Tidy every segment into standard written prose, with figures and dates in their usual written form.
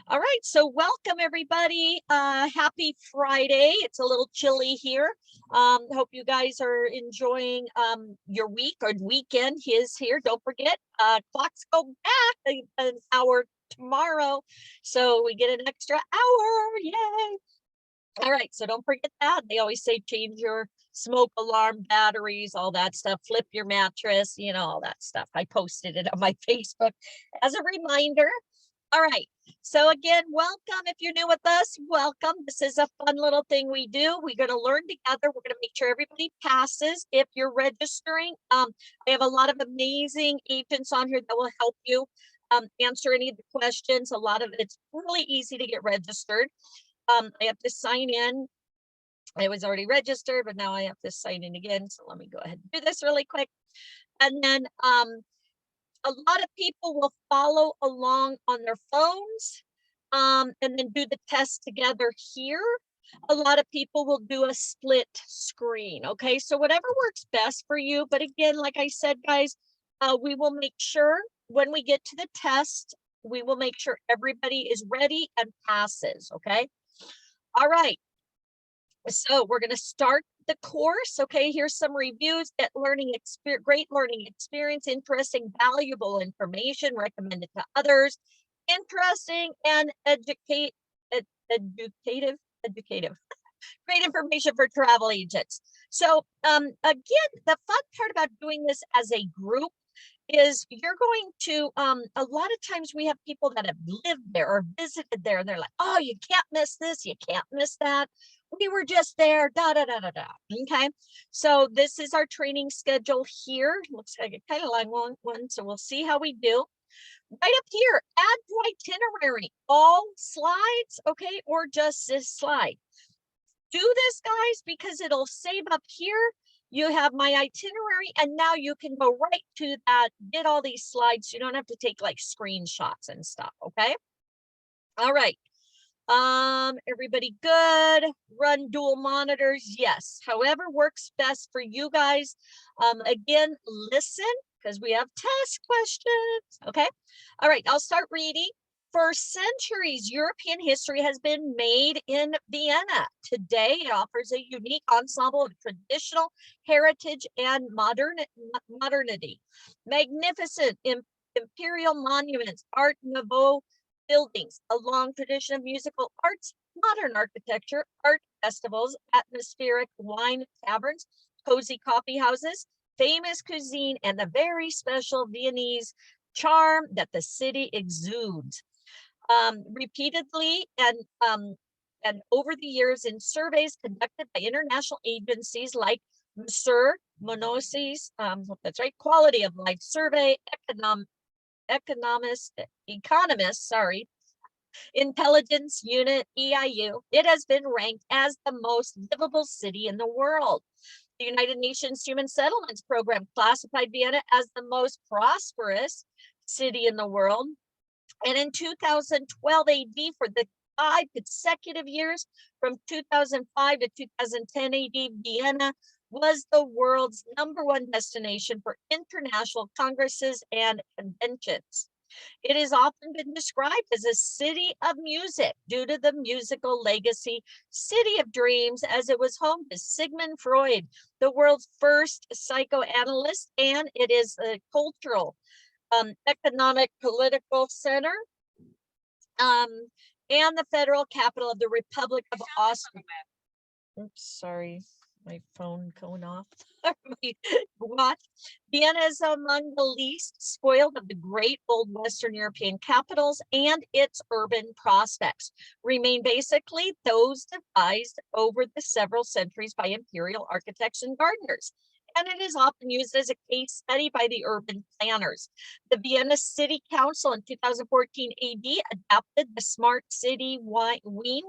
All right, so welcome everybody. Happy Friday. It's a little chilly here. Hope you guys are enjoying your week or weekend is here. Don't forget, clocks go back an hour tomorrow, so we get an extra hour. Yay! All right, so don't forget that. They always say change your smoke alarm batteries, all that stuff, flip your mattress, all that stuff. I posted it on my Facebook as a reminder. All right, so again, welcome. If you're new with us, welcome. This is a fun little thing we do. We're going to learn together. We're going to make sure everybody passes. If you're registering, I have a lot of amazing agents on here that will help you answer any of the questions. A lot of it's really easy to get registered. I have to sign in. I was already registered, but now I have to sign in again. So let me go ahead and do this really quick. And then a lot of people will follow along on their phones and then do the test together here. A lot of people will do a split screen. Okay, so whatever works best for you. But again, like I said, guys, we will make sure when we get to the test, we will make sure everybody is ready and passes. Okay. All right. So we're going to start the course. Okay, here's some reviews. Great learning experience, interesting, valuable information recommended to others, interesting and educative, great information for travel agents. So again, the fun part about doing this as a group is you're going to a lot of times we have people that have lived there or visited there and they're like, oh, you can't miss this, you can't miss that, we were just there, da da da da da. Okay, so this is our training schedule here. Looks like a kind of long one, so we'll see how we do. Right up here, add to itinerary, all slides, okay, or just this slide. Do this, guys, because it'll save up here. You have my itinerary, and now you can go right to that, get all these slides. You don't have to take like screenshots and stuff, okay? All right. Everybody good? Run dual monitors, yes. However works best for you guys. Again, listen, because we have test questions, okay? All right, I'll start reading. For centuries, European history has been made in Vienna. Today, it offers a unique ensemble of traditional heritage and modernity. Magnificent imperial monuments, Art Nouveau buildings, a long tradition of musical arts, modern architecture, art festivals, atmospheric wine taverns, cozy coffee houses, famous cuisine, and the very special Viennese charm that the city exudes. Repeatedly and over the years in surveys conducted by international agencies like Monsieur Monosi's, hope that's right, Quality of Life Survey, Economist, Intelligence Unit, EIU, it has been ranked as the most livable city in the world. The United Nations Human Settlements Program classified Vienna as the most prosperous city in the world. And in 2012 AD, for the 5 consecutive years, from 2005 to 2010 AD, Vienna was the world's #1 destination for international congresses and conventions. It has often been described as a city of music due to the musical legacy, City of Dreams, as it was home to Sigmund Freud, the world's first psychoanalyst, and it is a cultural, economic, political center, and the federal capital of the Republic of Austria. Oops, sorry, my phone going off. Watch. Vienna is among the least spoiled of the great old Western European capitals, and its urban prospects remain basically those devised over the several centuries by imperial architects and gardeners. And it is often used as a case study by the urban planners. The Vienna City Council in 2014 AD adopted the Smart City Wien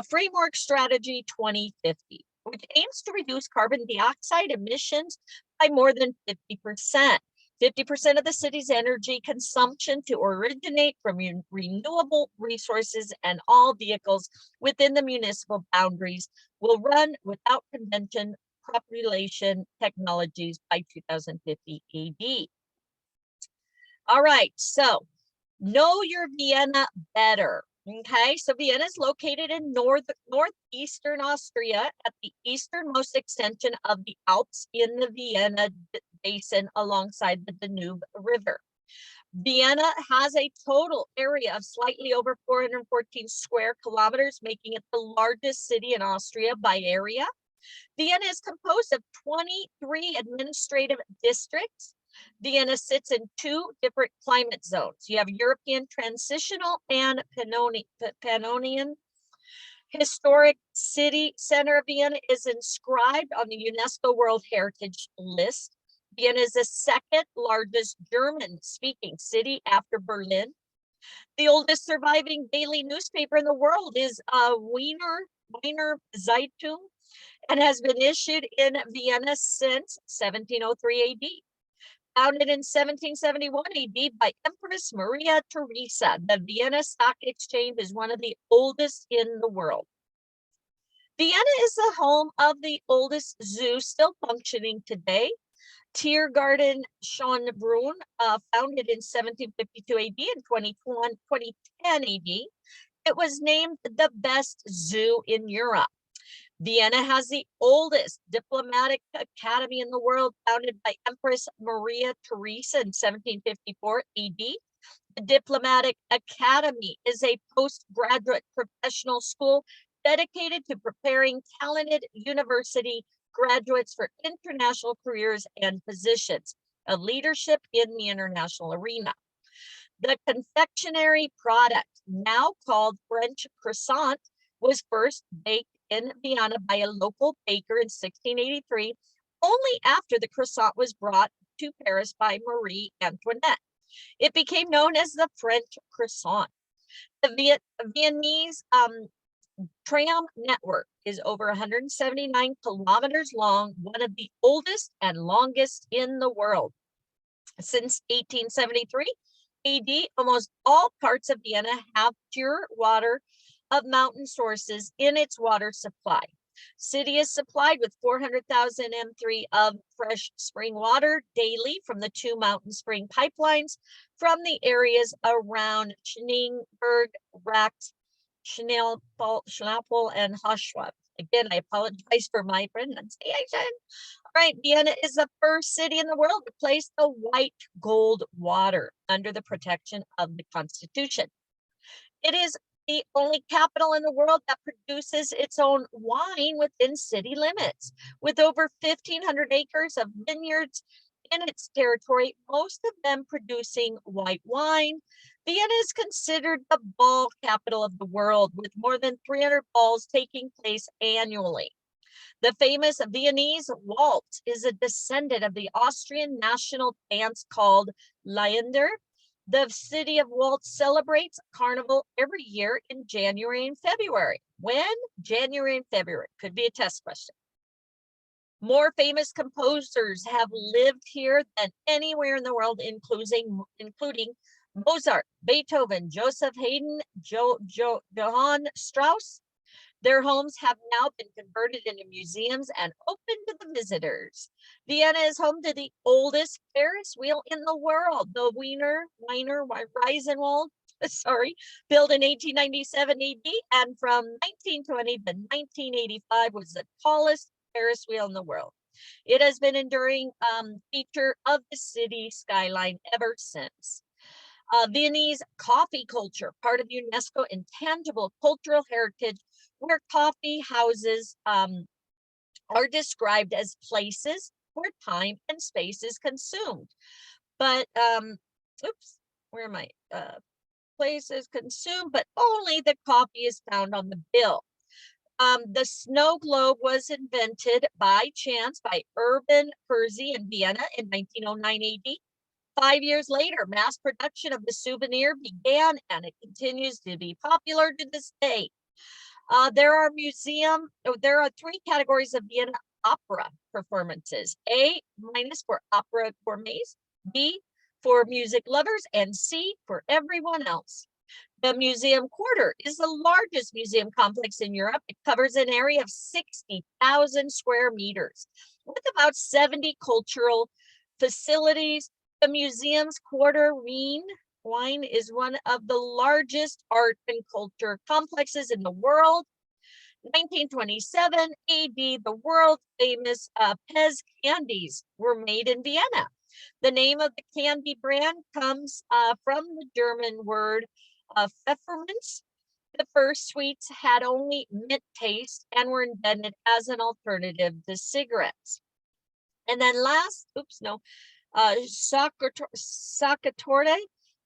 Framework Strategy 2050, which aims to reduce carbon dioxide emissions by more than 50%. 50% of the city's energy consumption to originate from renewable resources, and all vehicles within the municipal boundaries will run without convention population technologies by 2050 AD. All right, so Know your Vienna better. Okay, so Vienna is located in northeastern Austria at the easternmost extension of the Alps in the Vienna basin alongside the Danube River. Vienna has a total area of slightly over 414 square kilometers, making it the largest city in Austria by area. Vienna is composed of 23 administrative districts. Vienna sits in two different climate zones. You have European Transitional and Pannonian. Historic city center of Vienna is inscribed on the UNESCO World Heritage List. Vienna is the second largest German-speaking city after Berlin. The oldest surviving daily newspaper in the world is Wiener Zeitung, and has been issued in Vienna since 1703 AD. Founded in 1771 AD by Empress Maria Theresa, the Vienna Stock Exchange is one of the oldest in the world. Vienna is the home of the oldest zoo still functioning today, Tiergarten Schönbrunn, founded in 1752 AD and 2010 AD. It was named the best zoo in Europe. Vienna has the oldest diplomatic academy in the world, founded by Empress Maria Theresa in 1754 AD. The Diplomatic Academy is a postgraduate professional school dedicated to preparing talented university graduates for international careers and positions of leadership in the international arena. The confectionery product, now called French croissant, was first baked in Vienna by a local baker in 1683, only after the croissant was brought to Paris by Marie Antoinette. It became known as the French croissant. The Viennese tram network is over 179 kilometers long, one of the oldest and longest in the world. Since 1873 AD, almost all parts of Vienna have pure water of mountain sources in its water supply. City is supplied with 400,000 m3 of fresh spring water daily from the two mountain spring pipelines from the areas around Schneeberg, Rax, Schnappel, and Hoschwab. Again, I apologize for my pronunciation. All right, Vienna is the first city in the world to place the white gold water under the protection of the Constitution. It is the only capital in the world that produces its own wine within city limits. With over 1,500 acres of vineyards in its territory, most of them producing white wine, Vienna is considered the ball capital of the world, with more than 300 balls taking place annually. The famous Viennese waltz is a descendant of the Austrian national dance called Lieder. The city of Waltz celebrates carnival every year in January and February. When? January and February. Could be a test question. More famous composers have lived here than anywhere in the world, including Mozart, Beethoven, Joseph Haydn, Johann Strauss. Their homes have now been converted into museums and open to the visitors. Vienna is home to the oldest Ferris wheel in the world, the Wiener Reisenwald, built in 1897 AD, and from 1920 to 1985 was the tallest Ferris wheel in the world. It has been an enduring feature of the city skyline ever since. Viennese coffee culture, part of UNESCO Intangible Cultural Heritage, where coffee houses are described as places where time and space is consumed. But, oops, where am I? Places consumed, but only the coffee is found on the bill. The snow globe was invented by chance by Urban Percy in Vienna in 1909 AD. 5 years later, mass production of the souvenir began, and it continues to be popular to this day. There are three categories of Vienna opera performances: A- for opera gourmets, B for music lovers, and C for everyone else. The Museum Quarter is the largest museum complex in Europe. It covers an area of 60,000 square meters with about 70 cultural facilities. The Museum's Quarter wine is one of the largest art and culture complexes in the world. 1927 AD, the world famous Pez candies were made in Vienna. The name of the candy brand comes from the German word Pfefferminz. The first sweets had only mint taste and were invented as an alternative to cigarettes. And then last, Saccatorte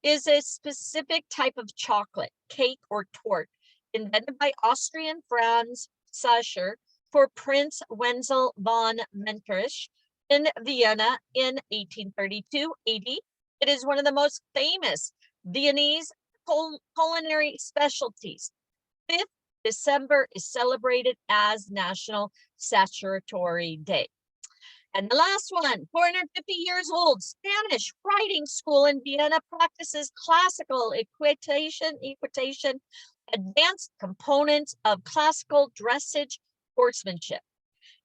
is a specific type of chocolate, cake, or torte invented by Austrian Franz Sacher for Prince Wenzel von Metternich in Vienna in 1832 AD. It is one of the most famous Viennese culinary specialties. 5th December is celebrated as National Sacchatori Day. And the last one, 450 years old, Spanish writing school in Vienna practices classical equitation, advanced components of classical dressage horsemanship.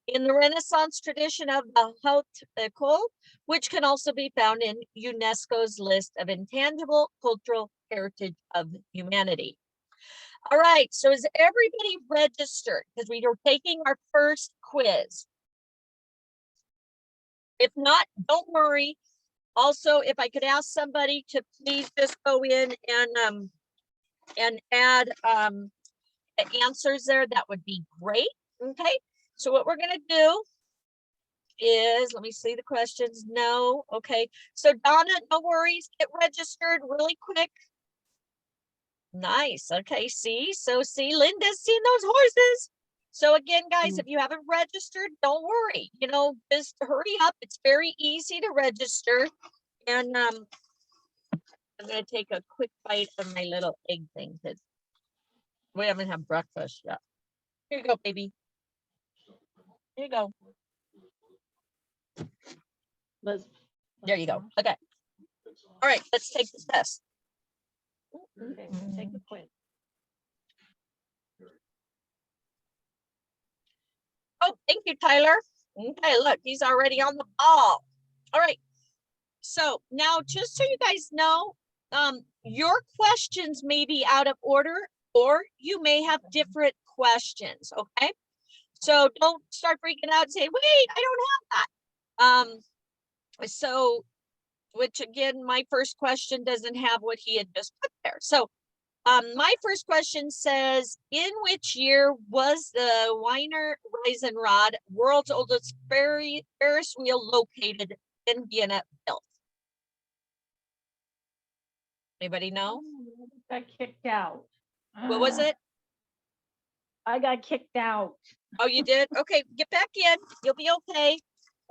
In the Renaissance tradition of the Haute École, which can also be found in UNESCO's list of intangible cultural heritage of humanity. All right, so is everybody registered? Because we are taking our first quiz. If not, don't worry. Also, if I could ask somebody to please just go in and add the answers there, that would be great. Okay, so what we're gonna do is, let me see the questions. No, okay. So Donna, no worries, get registered really quick. Nice, okay, see, Linda's seen those horses. So again, guys, if you haven't registered, don't worry, just hurry up. It's very easy to register. And I'm gonna take a quick bite of my little egg thing because we haven't had breakfast yet. Here you go, baby. Here you go. There you go. Okay. All right, let's take the test. Okay, take the quiz. Oh, thank you, Tyler. Okay, look, he's already on the ball. All right. So now, just so you guys know, your questions may be out of order, or you may have different questions. Okay. So don't start freaking out and say, wait, I don't have that. So, which again, my first question doesn't have what he had just put there. So my first question says, in which year was the Wiener Riesenrad, world's oldest Ferris wheel located in Vienna, built? Anybody know? Got kicked out. What was it? I got kicked out. Oh, you did? Okay, get back in. You'll be okay.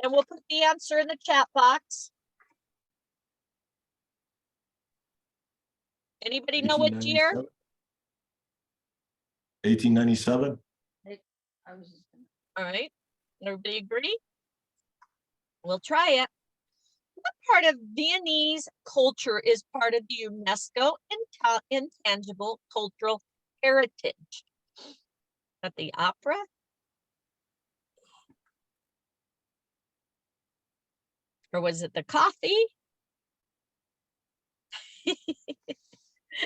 And we'll put the answer in the chat box. Anybody know what year? 1897. All right. Everybody agree? We'll try it. What part of Viennese culture is part of the UNESCO Intangible Cultural Heritage? At the opera? Or was it the coffee?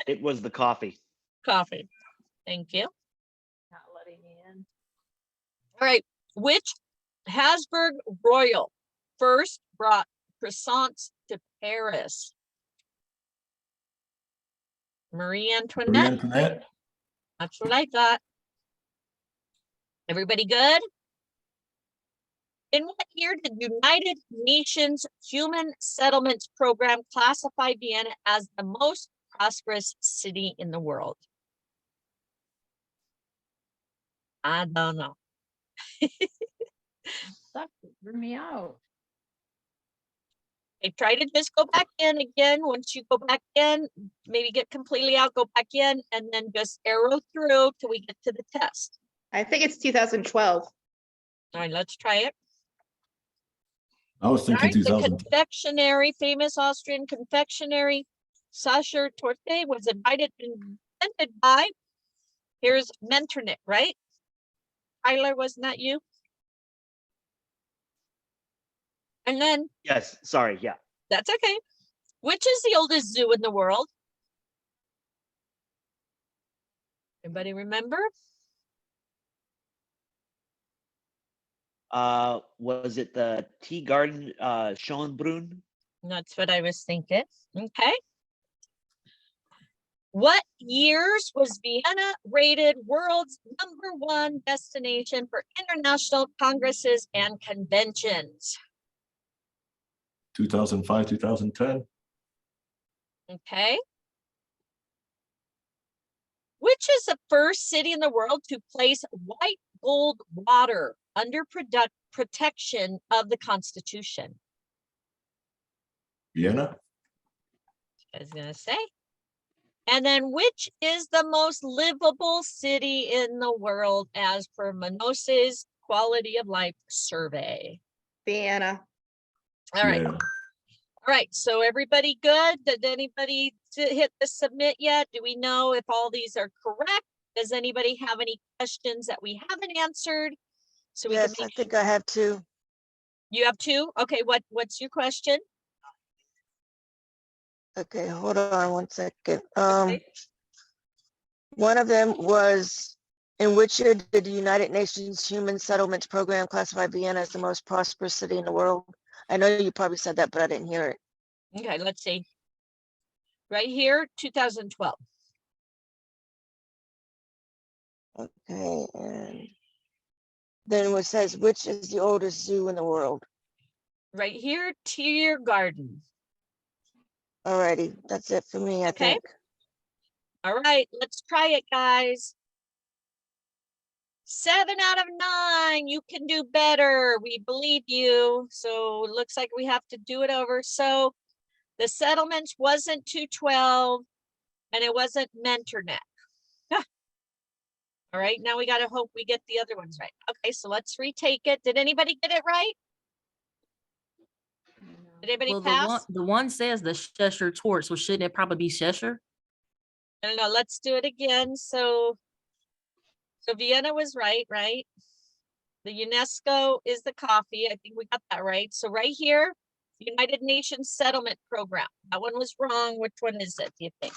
It was the coffee. Coffee. Thank you. Not letting me in. All right. Which Habsburg royal first brought croissants to Paris? Marie Antoinette. Marie Antoinette. That's what I thought. Everybody good? In what year did United Nations Human Settlements Program classify Vienna as the most prosperous city in the world? I don't know. Sucked. It threw me out. Okay, try to just go back in again. Once you go back in, maybe get completely out, go back in, and then just arrow through till we get to the test. I think it's 2012. All right, let's try it. I was All thinking right, the 2000. confectionery, famous Austrian confectionery, Sacher Torte, was invented by, here's Metternich, right? Tyler, wasn't that you? And then, Yes, sorry, yeah. that's okay. Which is the oldest zoo in the world? Anybody remember? Was it the Tea Garden, Schönbrunn? That's what I was thinking. Okay. What years was Vienna rated world's #1 destination for international congresses and conventions? 2005, 2010. Okay. Which is the first city in the world to place white gold water under protection of the Constitution? Vienna. I was gonna say. And then which is the most livable city in the world as per Manos's quality of life survey? Vienna. All right. Yeah. All right. So everybody good? Did anybody hit the submit yet? Do we know if all these are correct? Does anybody have any questions that we haven't answered? So we can Yes, I make think I have two. you have two? Okay, what's your question? Okay, hold on one second. Okay. One of them was, in which year did the United Nations Human Settlements Program classify Vienna as the most prosperous city in the world? I know you probably said that, but I didn't hear it. Okay, let's see. Right here, 2012. Okay, and then it says, which is the oldest zoo in the world? Right here, Tiergarten. Alrighty, that's it for me, I Okay. think. All right, let's try it, guys. 7 out of 9. You can do better. We believe you. So it looks like we have to do it over. So the settlements wasn't 212 and it wasn't Mentornet. All right, now we got to hope we get the other ones right. Okay, so let's retake it. Did anybody get it right? Did anybody Well, pass? the one says the Cheshire Torch, so shouldn't it probably be Cheshire? I don't know. Let's do it again. So Vienna was right? The UNESCO is the coffee. I think we got that right. So right here, United Nations Settlement Program. That one was wrong. Which one is it, do you think?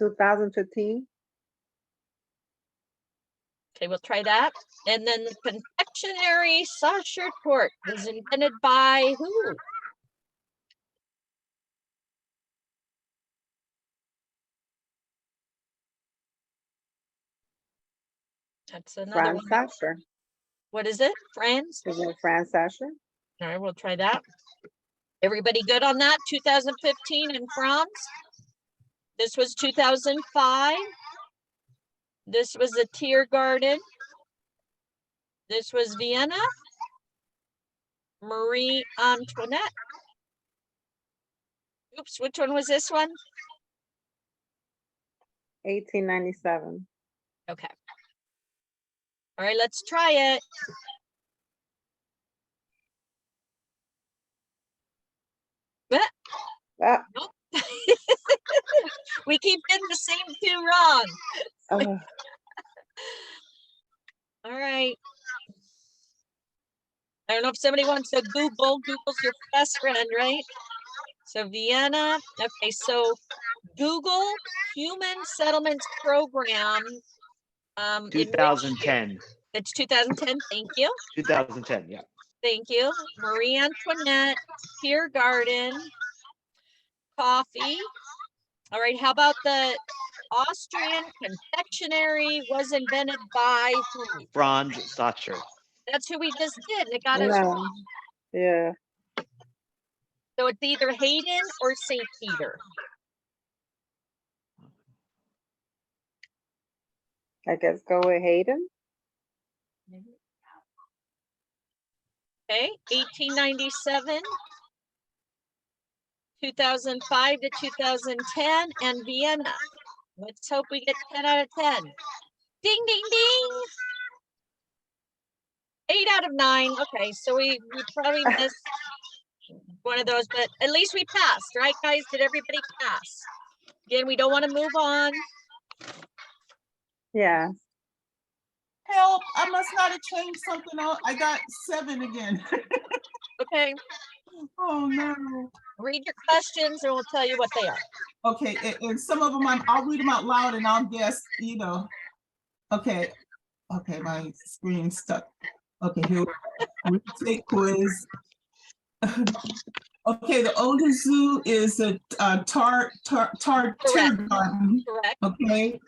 $2015. Okay, we'll try that. And then the confectionery sausage torte was invented by who? That's another Franz one. Sascher. What is it? France? Is it Franz Sascher? All right, we'll try that. Everybody good on that? 2015 in France. This was 2005. This was a Tiergarten. This was Vienna. Marie Antoinette. Oops, which one was this one? 1897. Okay. All right, let's try it. Ah, Nope. We keep getting the same two wrong. oh, All right. I don't know if somebody wants to Google. Google's your best friend, right? So Vienna. Okay, so Google Human Settlements Program. In which year? 2010. It's 2010. Thank you. 2010, yeah. Thank you. Marie Antoinette, Tiergarten, coffee. All right, how about the Austrian confectionery was invented by who? Franz Sascher. That's who we just did. It got us no. wrong. Yeah. So it's either Hayden or St. Peter. I guess go with Hayden. Okay, 1897, 2005 to 2010, and Vienna. Let's hope we get 10 out of 10. Ding, ding, ding. 8 out of 9. Okay, so we probably missed one of those, but at least we passed, right, guys? Did everybody pass? Again, we don't want to move on. Yeah. Help, I must not have changed something out. I got 7 again. Okay, Oh, no. read your questions and we'll tell you what they are. Okay, and some of them, I'll read them out loud and I'll guess, you know. Okay, okay, my screen's stuck. Okay, here we take quiz. Okay, the oldest zoo is a Tar Garden. Correct, Okay,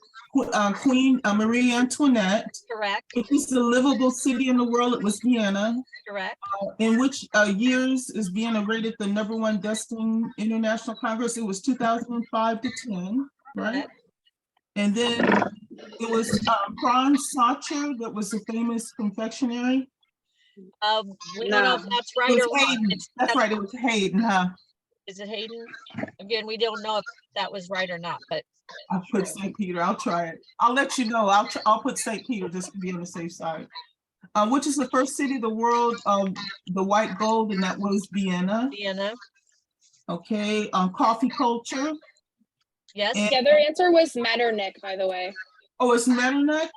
Queen Marie Antoinette. correct, It is the livable city in the world. It was Vienna. correct. In which years is Vienna rated the #1 destined international congress? It was 2005 to 10, right? Correct. And then it was Franz Sacher that was the famous confectionery. We don't know if No. that's It right was or wrong. Hayden. That's right, it was Hayden, huh? Is it Hayden? Again, we don't know if that was right or not, but I'll put St. Peter, I'll try it. I'll let you know, I'll put St. Peter just to be on the safe side. Which is the first city of the world, the white gold, and that was Vienna. Vienna, Okay, coffee culture. yes. And- Yeah, their answer was Metternich, by the way. Oh, it's Metternich?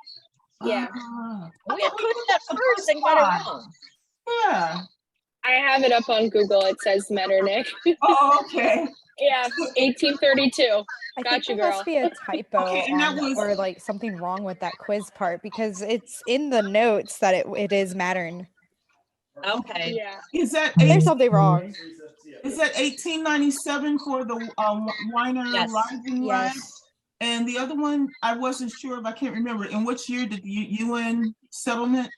Yeah. Ah, We had thought put put that the first and got one. it wrong. Yeah, I have it up on Google. It says Metternich. oh, okay. Yeah, 1832. I Got think you, there must girl. be a typo Okay, and that on, was- or like something wrong with that quiz part because it's in the notes that it is Mattern. Okay, Yeah. Is that There's 18 something wrong. is that 1897 for the Weiner Yes. Rising Rise? Yes. And the other one, I wasn't sure if I can't remember. In which year did the UN settlement?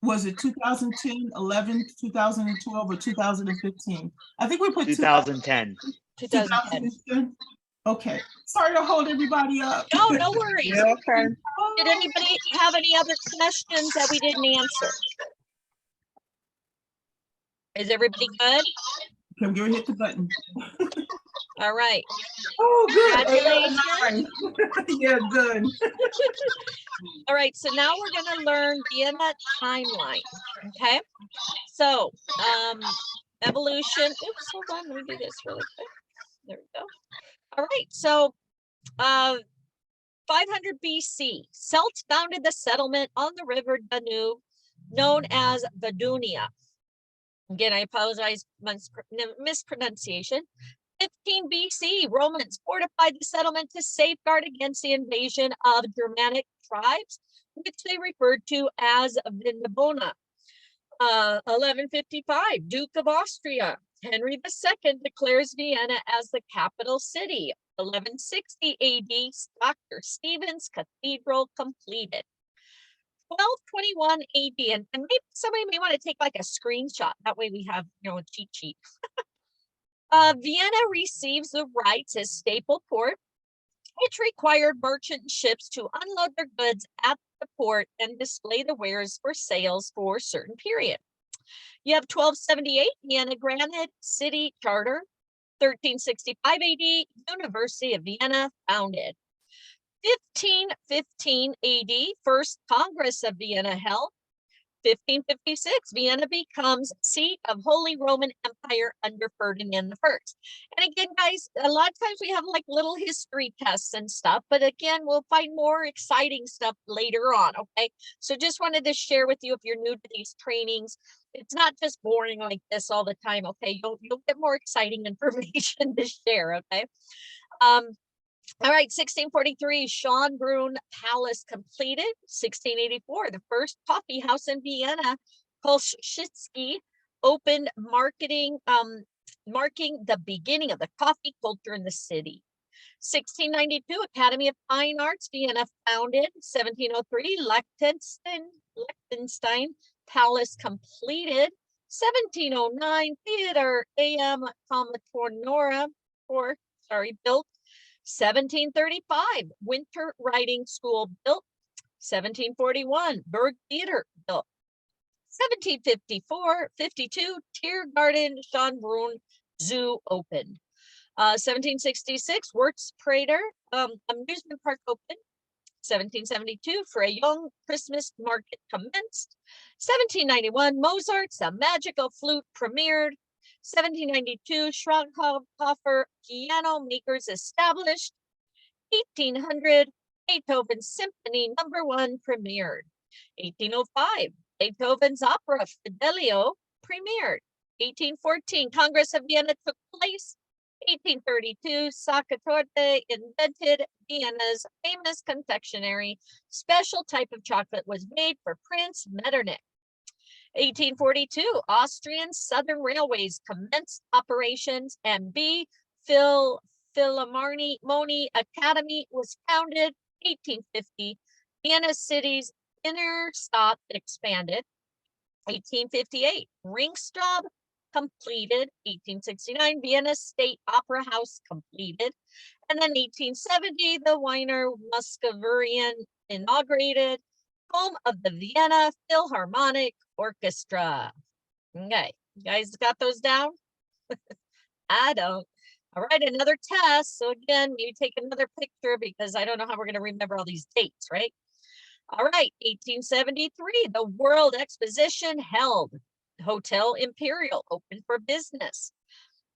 Was it 2010, 11, 2012, or 2015? I think we put 2010. 2010. Okay, sorry to hold everybody up. No, no worries. Yeah, okay. Did anybody have any other questions that we didn't answer? Is everybody good? Can we hit the button? All right. Oh, good. Congratulations. Yeah, good. All right, so now we're gonna learn Vienna timeline, okay? So, evolution, oops, hold on, let me do this really quick. There we go. All right, so, 500 BC, Celts founded the settlement on the river Danube, known as Vadunia. Again, I apologize mispronunciation. 15 BC, Romans fortified the settlement to safeguard against the invasion of Germanic tribes, which they referred to as Vindobona. 1155, Duke of Austria, Henry II declares Vienna as the capital city. 1160 AD, Dr. Stephen's Cathedral completed. 1221 AD, and maybe somebody may want to take like a screenshot. That way we have, a cheat sheet. Vienna receives the rights as staple port, which required merchant ships to unload their goods at the port and display the wares for sales for a certain period. You have 1278, Vienna granted city charter. 1365 AD, University of Vienna founded. 1515 AD, First Congress of Vienna held. 1556, Vienna becomes seat of Holy Roman Empire under Ferdinand I. And again, guys, a lot of times we have like little history tests and stuff, but again, we'll find more exciting stuff later on, okay? So just wanted to share with you, if you're new to these trainings, it's not just boring like this all the time, okay? You'll get more exciting information to share, okay? All right, 1643, Schönbrunn Palace completed. 1684, the first coffee house in Vienna, Kolschitsky, opened, marking the beginning of the coffee culture in the city. 1692, Academy of Fine Arts, Vienna founded. 1703, Liechtenstein Palace completed. 1709, Theater AM Comatornora, built. 1735, Winter Riding School built. 1741, Berg Theater built. 1752, Tiergarten Schönbrunn Zoo opened. 1766, Wertzprater amusement park opened. 1772, Freyung Christmas market commenced. 1791, Mozart's The Magical Flute premiered. 1792, Schrankhofer piano makers established. 1800, Beethoven's Symphony No. 1 premiered. 1805, Beethoven's opera Fidelio premiered. 1814, Congress of Vienna took place. 1832, Saccatorte invented Vienna's famous confectionery. Special type of chocolate was made for Prince Metternich. 1842, Austrian Southern Railways commenced operations, and B. Philharmonic Academy was founded. 1850, Vienna city's inner stop expanded. 1858, Ringstraße completed. 1869, Vienna State Opera House completed. And then 1870, the Wiener Muscoverian inaugurated, home of the Vienna Philharmonic Orchestra. Okay, you guys got those down? I don't. All right, another test. So again, you take another picture because I don't know how we're going to remember all these dates, right? All right, 1873, the World Exposition held. Hotel Imperial opened for business.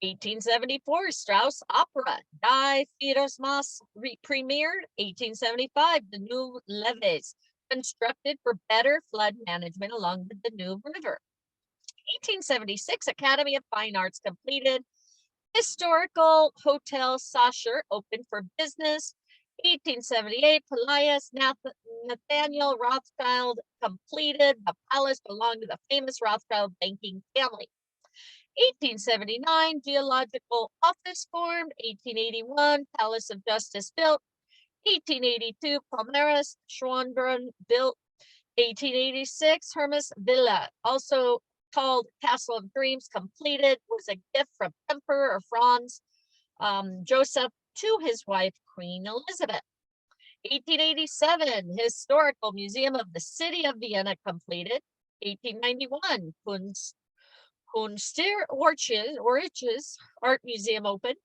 1874, Strauss Opera, Die Fierosmas premiered. 1875, the New Levees constructed for better flood management along the Danube River. 1876, Academy of Fine Arts completed. Historical Hotel Sacher opened for business. 1878, Palais Nathaniel Rothschild completed. The palace belonged to the famous Rothschild banking family. 1879, Geological Office formed. 1881, Palace of Justice built. 1882, Palmeiras Schwanbrunn built. 1886, Hermes Villa, also called Castle of Dreams, completed, was a gift from Emperor Franz Joseph to his wife, Queen Elizabeth. 1887, Historical Museum of the City of Vienna completed. 1891, Kunstwerkes Art Museum opened.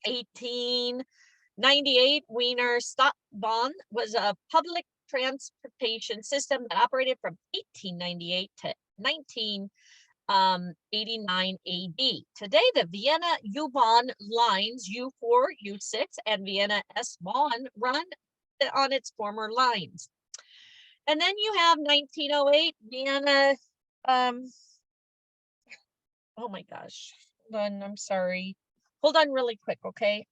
1898, Wiener Stadtbahn was a public transportation system that operated from 1898 to 1989 AD. Today, the Vienna U-Bahn lines U4, U6, and Vienna S-Bahn run on its former lines. And then you have 1908 Vienna. Oh my gosh, hold on, I'm sorry. Hold on really quick, okay?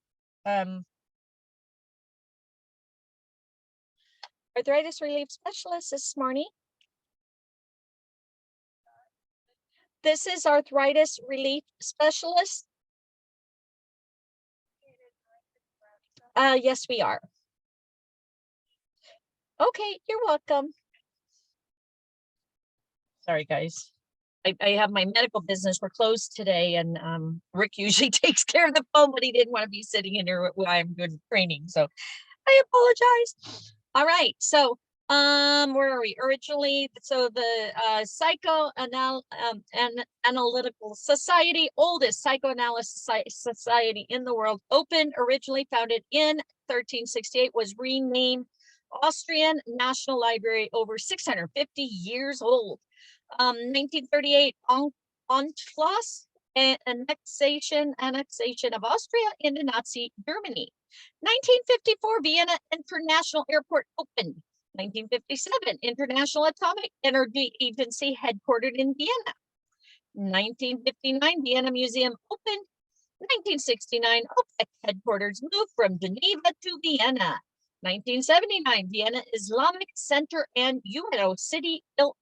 Arthritis relief specialist is Marnie. This is arthritis relief specialist. Yes, we are. Okay, you're welcome. Sorry, guys. I have my medical business. We're closed today, and Rick usually takes care of the phone, but he didn't want to be sitting in here while I'm doing training. So I apologize. All right, so where are we originally? So the Psychoanalytical Society, oldest psychoanalysis society in the world, opened, originally founded in 1368, was renamed Austrian National Library, over 650 years old. 1938, Anschluss, annexation of Austria into Nazi Germany. 1954, Vienna International Airport opened. 1957, International Atomic Energy Agency headquartered in Vienna. 1959, Vienna Museum opened. 1969, OPEC headquarters moved from Geneva to Vienna. 1979, Vienna Islamic Center and UNO City built.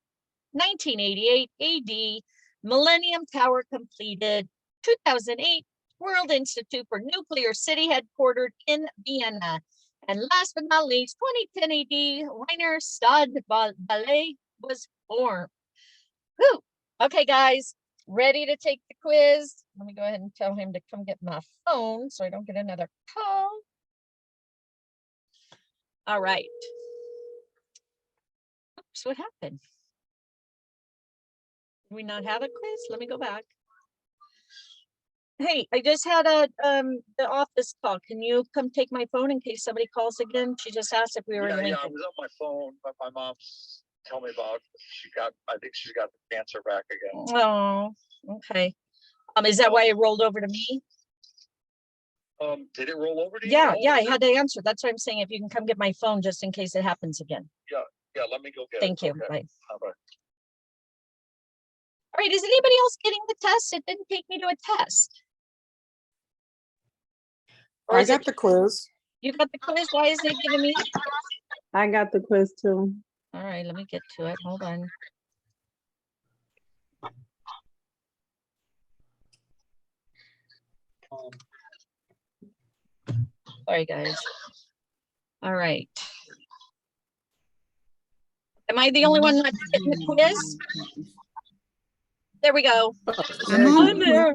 1988 AD, Millennium Tower completed. 2008, World Institute for Nuclear City headquartered in Vienna. And last but not least, 2010 AD, Wiener Stadtballet was formed. Whew. Okay, guys, ready to take the quiz? Let me go ahead and tell him to come get my phone so I don't get another call. All right. Oops, what happened? Did we not have a quiz? Let me go back. Hey, I just had the office call. Can you come take my phone in case somebody calls again? She just asked if we were. Yeah, I was on my phone, but my mom's telling me about I think she's got the cancer back again. Oh, okay. Is that why it rolled over to me? Did it roll over to you? Yeah, I had to answer. That's what I'm saying. If you can come get my phone just in case it happens again. Yeah, let me go get it. Thank you. Okay. Bye. Bye-bye. All right, is anybody else getting the test? It didn't take me to a test. Or I is it, got the quiz. you got the quiz? Why is it giving me? I got the quiz too. All right, let me get to it. Hold on. Sorry, guys. All right. Am I the only one not getting the quiz? There we go. I'm there.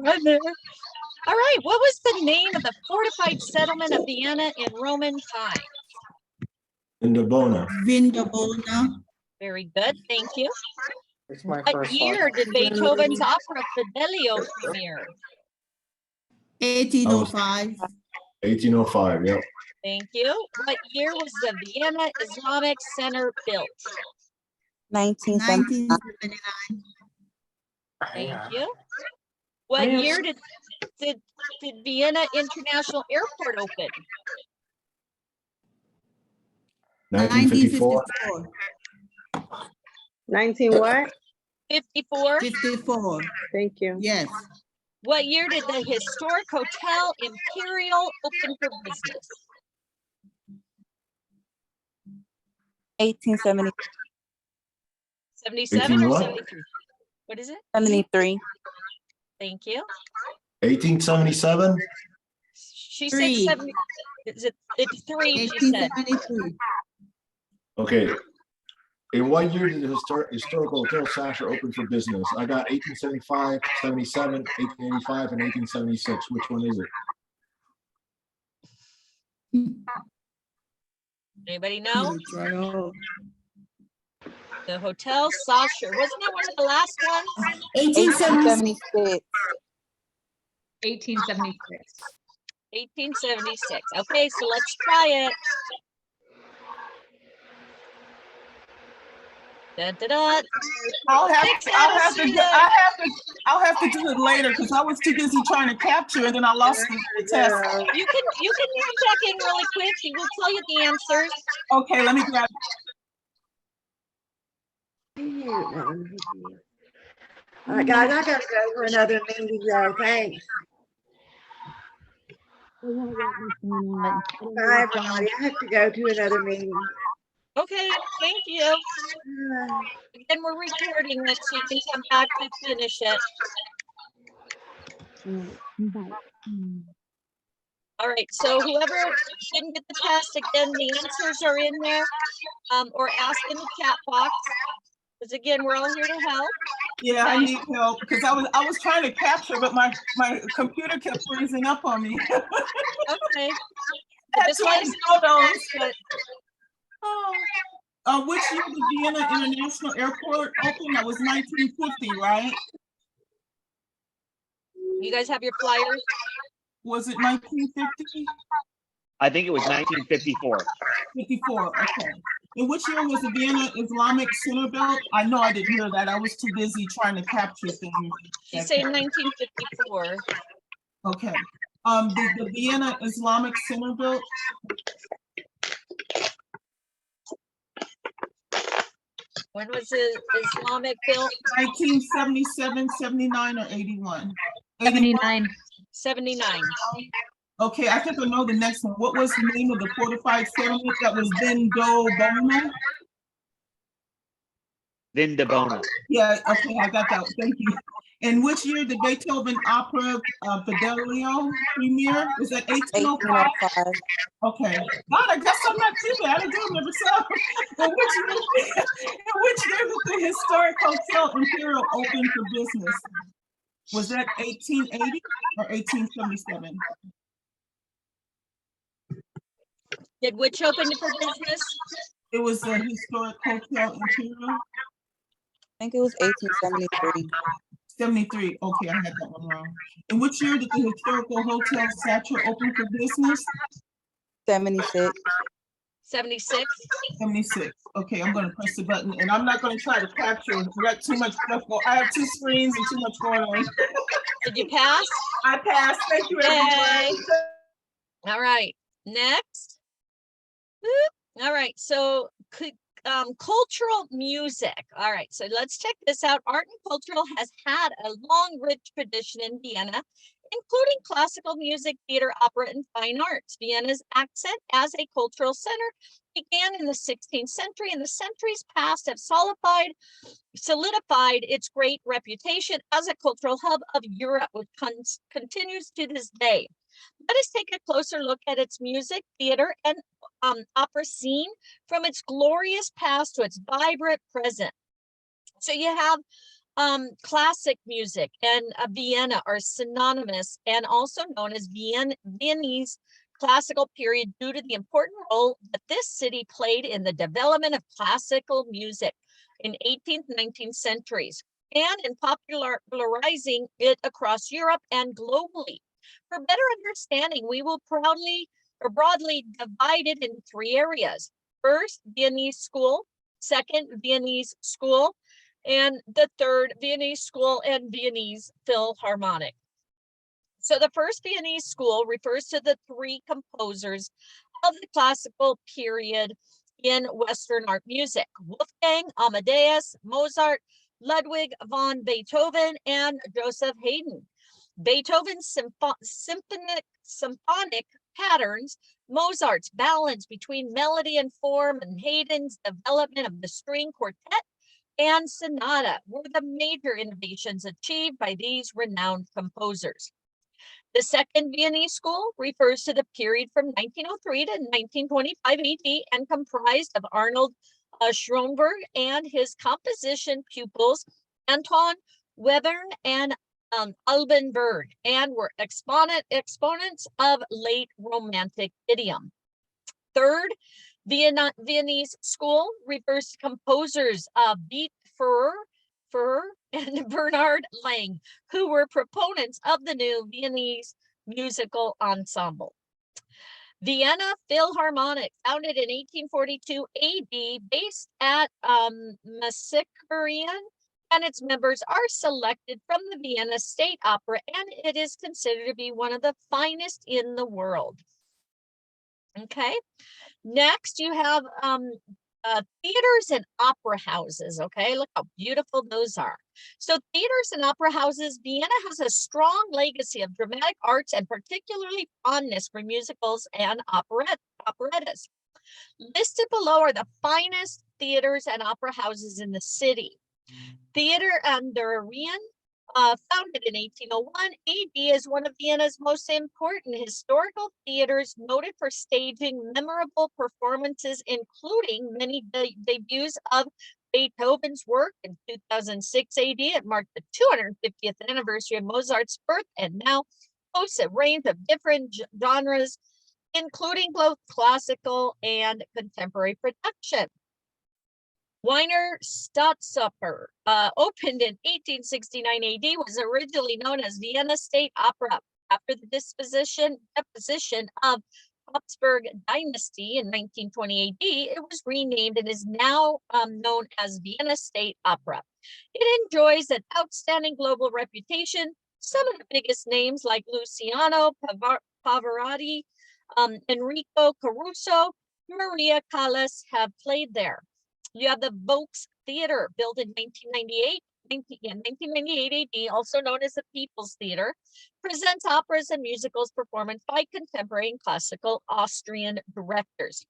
All right, what was the name of the fortified settlement of Vienna in Roman time? Vindobona. Vindobona. Very good, thank you. It's my What first year did Beethoven's opera Fidelio premiere? 1805. 1805, yep. Thank you. What year was the Vienna Islamic Center built? 1979. Thank you. What year did Vienna International Airport open? 1954. 19 what? 54. 54. Thank you. Yes. What year did the historic Hotel Imperial open for business? 1870. 77 18 or what? 73? What is it? 73. Thank you. 1877. She said Three. 70. It's 3, she said. 1873. Okay. In what year did the historical Hotel Sasser open for business? I got 1875, 77, 1885, and 1876. Which one is it? Anybody know? Right on. The Hotel Sasser. Wasn't that one of the last ones? 1876. 1876. 1876. Okay, so let's try it. Da, da, da. I'll have Six to, out of six. I'll have to do it later because I was too busy trying to capture and then I lost the test. You can come back in really quick. He will tell you the answers. Okay, let me grab. All right, guys, I gotta go for another meeting, though. Thanks. Bye, everybody. I have to go to another meeting. Okay, thank you. Again, we're recording it so you can come back to finish it. All right, so whoever didn't get the test, again, the answers are in there, or ask in the chat box. Because again, we're all here to help. Yeah, I need help because I was trying to capture, but my computer kept freezing up on me. Okay. That's why Just photos. Which year did Vienna International Airport open? That was 1950, right? You guys have your flyers? Was it 1950? I think it was 1954. 54, okay. In which year was the Vienna Islamic Center built? I know I didn't hear that. I was too busy trying to capture things. She's saying 1954. Okay. Did the Vienna Islamic Center built? When was the Islamic built? 1977, 79, or 81? 79. 79. Okay, I think I know the next one. What was the name of the fortified settlement that was Vindobona? Vindobona. Yeah, okay, I got that. Thank you. In which year did Beethoven opera Fidelio premiere? Was that 1805? 1805. Okay. God, I guess I'm not too bad. I do never saw. In which year did the historic Hotel Imperial open for business? Was that 1880 or 1877? Did which open for business? It was the historic Hotel Imperial. I think it was 1873. 73. Okay, I had that one wrong. In which year did the historical Hotel Satcher open for business? 76. 76. 76. Okay, I'm going to press the button, and I'm not going to try to capture. We got too much stuff going. I have two screens and too much going on. Did you pass? I passed. Thank you, everybody. All right, next. Whoop. All right, so cultural music. All right, so let's check this out. Art and cultural has had a long, rich tradition in Vienna, including classical music, theater, opera, and fine arts. Vienna's accent as a cultural center began in the 16th century, and the centuries past have solidified its great reputation as a cultural hub of Europe, which continues to this day. Let us take a closer look at its music, theater, and opera scene from its glorious past to its vibrant present. So you have classic music and Vienna are synonymous and also known as Viennese classical period due to the important role that this city played in the development of classical music in 18th, 19th centuries and in popularizing it across Europe and globally. For better understanding, we will broadly divide it in three areas. First, Viennese school. Second, Viennese school. And the third, Viennese school and Viennese Philharmonic. So the first Viennese school refers to the three composers of the classical period in Western art music: Wolfgang Amadeus Mozart, Ludwig van Beethoven, and Joseph Haydn. Beethoven's symphonic patterns, Mozart's balance between melody and form, and Haydn's development of the string quartet and sonata were the major innovations achieved by these renowned composers. The second Viennese school refers to the period from 1903 to 1925 AD and comprised of Arnold Schoenberg and his composition pupils Anton Webern and Alban Berg, and were exponents of late Romantic idiom. Third, Viennese school refers to composers Beat Furrer and Bernard Lang, who were proponents of the new Viennese musical ensemble. Vienna Philharmonic, founded in 1842 AD, based at Massikerian, and its members are selected from the Vienna State Opera, and it is considered to be one of the finest in the world. Okay, next you have theaters and opera houses. Okay, look how beautiful those are. So theaters and opera houses, Vienna has a strong legacy of dramatic arts and particularly fondness for musicals and operettas. Listed below are the finest theaters and opera houses in the city. Theater an der Rhein, founded in 1801 AD, is one of Vienna's most important historical theaters, noted for staging memorable performances, including many debuts of Beethoven's work. In 2006 AD, it marked the 250th anniversary of Mozart's birth and now hosts a range of different genres, including both classical and contemporary production. Wiener Staatsoper, opened in 1869 AD, was originally known as Vienna State Opera. After the deposition of Habsburg dynasty in 1920 AD, it was renamed and is now known as Vienna State Opera. It enjoys an outstanding global reputation. Some of the biggest names like Luciano Pavarotti, Enrico Caruso, Maria Callas have played there. You have the Volks Theater, built in 1998 AD, also known as the People's Theater, presents operas and musicals performed by contemporary and classical Austrian directors.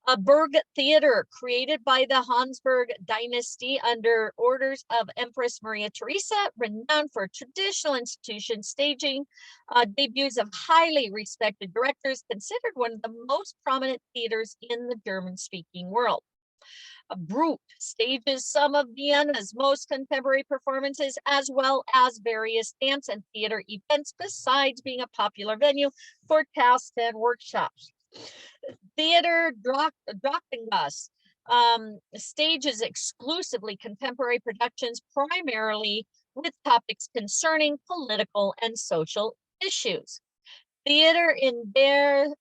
A Burg Theater, created by the Habsburg dynasty under orders of Empress Maria Theresa, renowned for traditional institution staging debuts of highly respected directors, considered one of the most prominent theaters in the German-speaking world. Brut stages some of Vienna's most contemporary performances, as well as various dance and theater events, besides being a popular venue for tasks and workshops. Theater Drachengasse stages exclusively contemporary productions, primarily with topics concerning political and social issues. Theater in der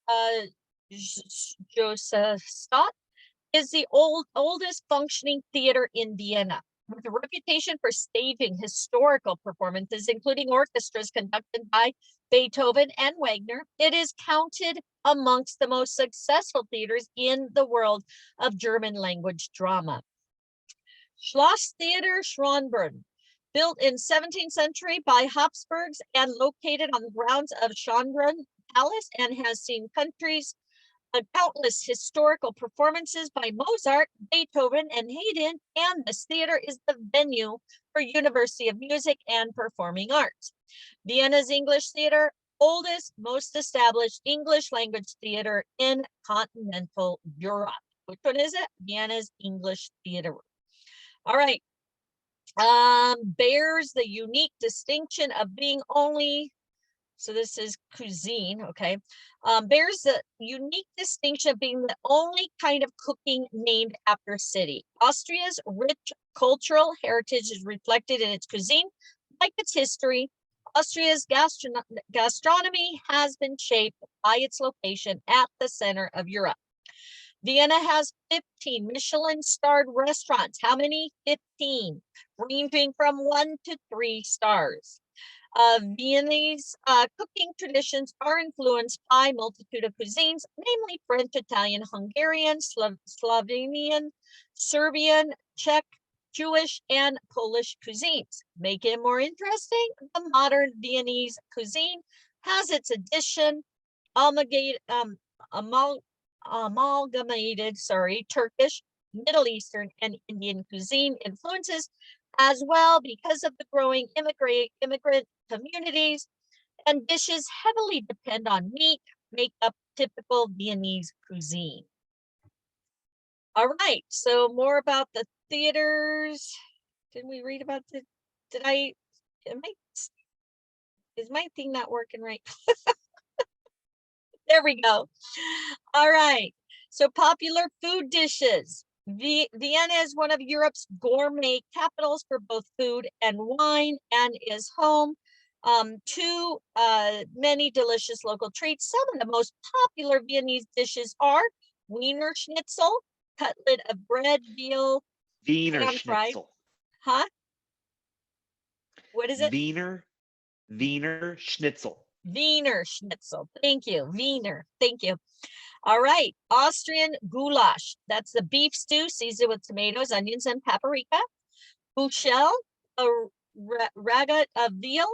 Josefstadt is the oldest functioning theater in Vienna. with a reputation for staging historical performances, including orchestras conducted by Beethoven and Wagner. It is counted amongst the most successful theaters in the world of German language drama. Schloss Theater Schönbrunn, built in 17th century by Habsburgs and located on the grounds of Schönbrunn Palace, and has seen countless historical performances by Mozart, Beethoven, and Haydn, and this theater is the venue for University of Music and Performing Arts. Vienna's English Theater, oldest, most established English language theater in continental Europe. Which one is it? Vienna's English Theater. All right. Bears the unique distinction of being only, so this is cuisine, okay. Bears the unique distinction of being the only kind of cooking named after a city. Austria's rich cultural heritage is reflected in its cuisine, like its history. Austria's gastronomy has been shaped by its location at the center of Europe. Vienna has 15 Michelin-starred restaurants. How many? 15, ranging from 1 to 3 stars. Viennese cooking traditions are influenced by a multitude of cuisines, namely French, Italian, Hungarian, Slovenian, Serbian, Czech, Jewish, and Polish cuisines. Make it more interesting, the modern Viennese cuisine has its addition, amalgamated, Turkish, Middle Eastern, and Indian cuisine influences as well because of the growing immigrant communities, and dishes heavily depend on meat, make up typical Viennese cuisine. All right, so more about the theaters. Did we read about the, is my thing not working right? There we go. All right, so popular food dishes. Vienna is one of Europe's gourmet capitals for both food and wine, and is home to many delicious local treats. Some of the most popular Viennese dishes are Wiener Schnitzel, cutlet of bread, veal, Wiener pan fried. Schnitzel. Huh? What is it? Wiener Schnitzel. Wiener Schnitzel. Thank you. Wiener. Thank you. All right. Austrian goulash. That's the beef stew seasoned with tomatoes, onions, and paprika. Bouchel, a ragout of veal.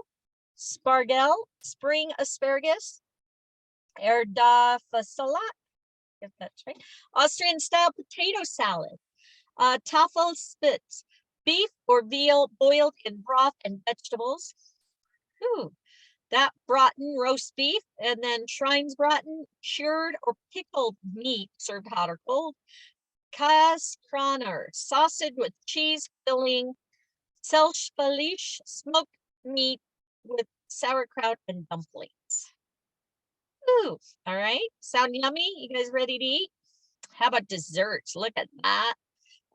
Spargel, spring asparagus. Erdäpfelsalat, if that's right. Austrian style potato salad. Tafelspitz, beef or veal boiled in broth and vegetables. Ooh, that Braten roast beef, and then Schreinsbraten, cured or pickled meat served hot or cold. Käsekroner, sausage with cheese filling. Selchfleisch, smoked meat with sauerkraut and dumplings. Ooh, all right, sound yummy? You guys ready to eat? How about desserts? Look at that.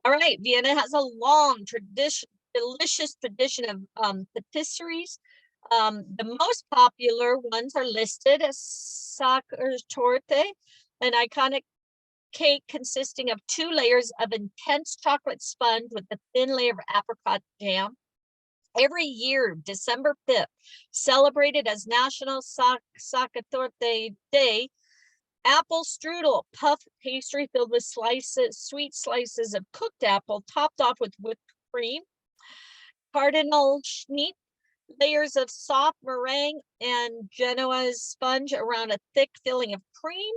All right, Vienna has a long delicious tradition of patisseries. The most popular ones are listed as Sachertorte, an iconic cake consisting of 2 layers of intense chocolate sponge with a thin layer of apricot jam. Every year, December 5th, celebrated as National Sachertorte Day, apple strudel, puff pastry filled with sweet slices of cooked apple, topped off with whipped cream. Cardinal Schneet, layers of soft meringue and Genoese sponge around a thick filling of cream.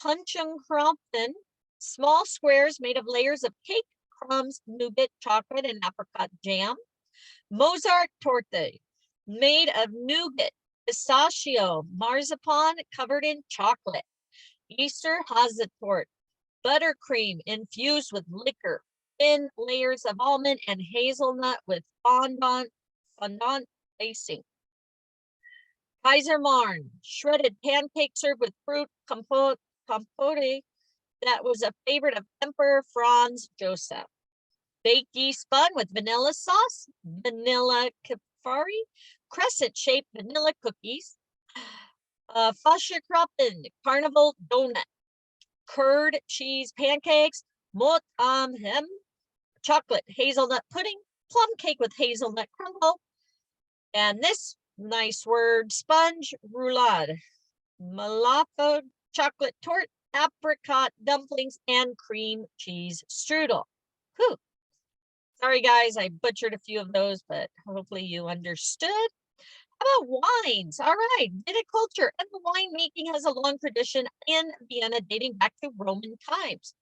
Punchenkrumpfen, small squares made of layers of cake, crumbs, nougat, chocolate, and apricot jam. Mozart torte, made of nougat, pistachio, marzipan covered in chocolate. Easter Haseltorte, buttercream infused with liquor, thin layers of almond and hazelnut with fondant icing. Kaisermarn, shredded pancake served with fruit compote that was a favorite of Emperor Franz Joseph. Baked yeast bun with vanilla sauce, vanilla kefari, crescent-shaped vanilla cookies. Fascherkruppen, carnival donut. Curd cheese pancakes, Mot am Hem, chocolate hazelnut pudding, plum cake with hazelnut crumble, and this nice word, sponge roulade, malafo chocolate tort, apricot dumplings, and cream cheese strudel. Whew. Sorry, guys, I butchered a few of those, but hopefully you understood. How about wines? All right, viticulture and the winemaking has a long tradition in Vienna dating back to Roman times.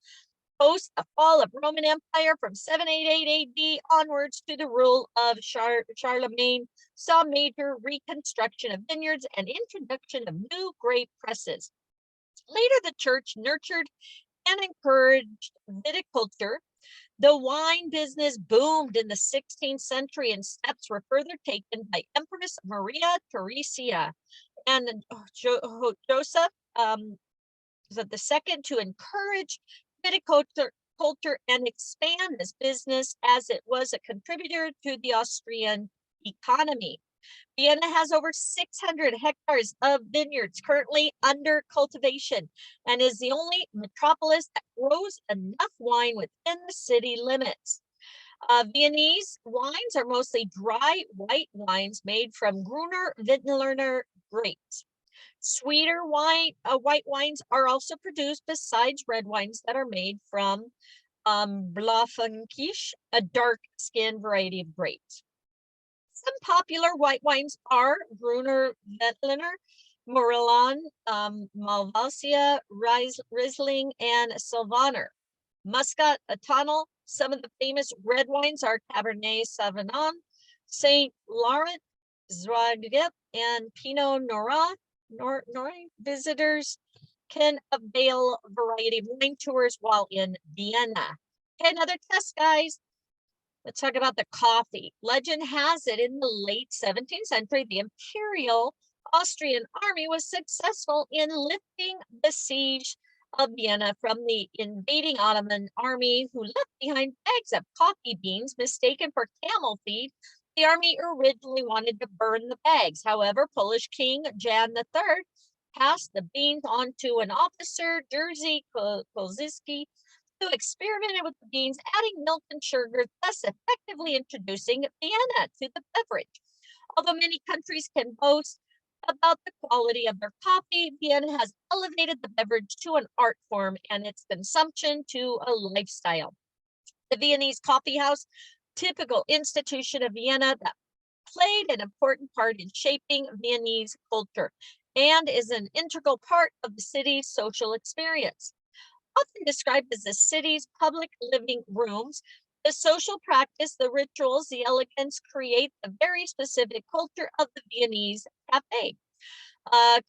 Post the fall of Roman Empire from 788 AD onwards to the rule of Charlemagne saw major reconstruction of vineyards and introduction of new grape presses. Later, the church nurtured and encouraged viticulture. The wine business boomed in the 16th century, and steps were further taken by Empress Maria Theresia and Joseph the second to encourage viticulture and expand this business as it was a contributor to the Austrian economy. Vienna has over 600 hectares of vineyards currently under cultivation and is the only metropolis that grows enough wine within the city limits. Viennese wines are mostly dry white wines made from Gruner Veltliner grapes. Sweeter white wines are also produced besides red wines that are made from Blaufränkisch, a dark-skinned variety of grapes. Some popular white wines are Gruner Veltliner, Morillon, Malvasia, Riesling, and Sylvaner. Muscat, Atonal. Some of the famous red wines are Cabernet Sauvignon, Saint Laurent, Zweigep, and Pinot Noir. Visitors can avail a variety of wine tours while in Vienna. Okay, another test, guys. Let's talk about the coffee. Legend has it in the late 17th century, the Imperial Austrian army was successful in lifting the siege of Vienna from the invading Ottoman army, who left behind bags of coffee beans mistaken for camel feed. The army originally wanted to burn the bags. However, Polish King Jan III passed the beans on to an officer, Jerzy Koziski, who experimented with the beans, adding milk and sugar, thus effectively introducing Vienna to the beverage. Although many countries can boast about the quality of their coffee, Vienna has elevated the beverage to an art form and its consumption to a lifestyle. The Viennese coffee house, typical institution of Vienna that played an important part in shaping Viennese culture and is an integral part of the city's social experience. Often described as the city's public living rooms, the social practice, the rituals, the elegance create a very specific culture of the Viennese cafe.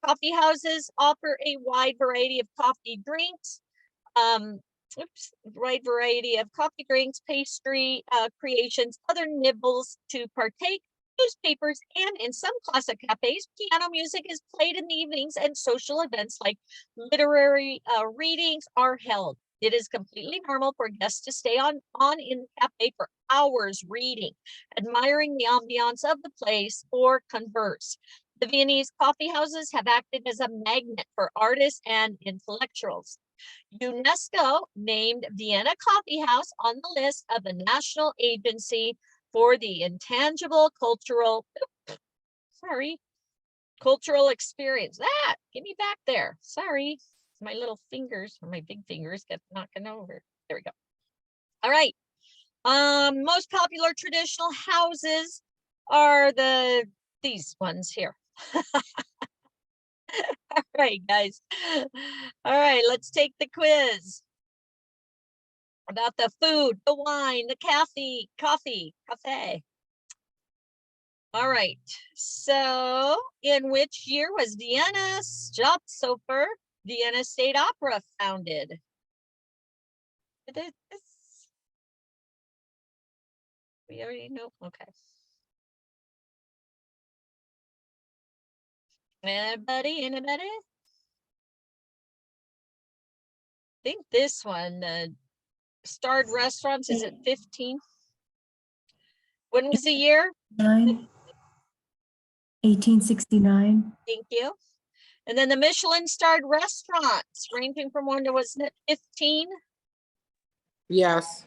Coffee houses offer a wide variety of coffee drinks, pastry creations, other nibbles to partake, newspapers, and in some classic cafes, piano music is played in the evenings and social events like literary readings are held. It is completely normal for guests to stay on in the cafe for hours reading, admiring the ambiance of the place, or converse. The Viennese coffee houses have acted as a magnet for artists and intellectuals. UNESCO named Vienna Coffee House on the list of the National Agency for the Intangible Cultural Experience. Give me back there. Sorry, my little fingers, or my big fingers kept knocking over. There we go. All right. Most popular traditional houses are these ones here. All right, guys. All right, let's take the quiz about the food, the wine, the cafe. All right, so in which year was Vienna Staatsoper, Vienna State Opera founded? We already know, okay. Anybody? I think this one, Starred Restaurants, is it 15? When was the year? 1869. Thank you. And then the Michelin starred restaurants, ranging from 1 to, wasn't it 15? Yes.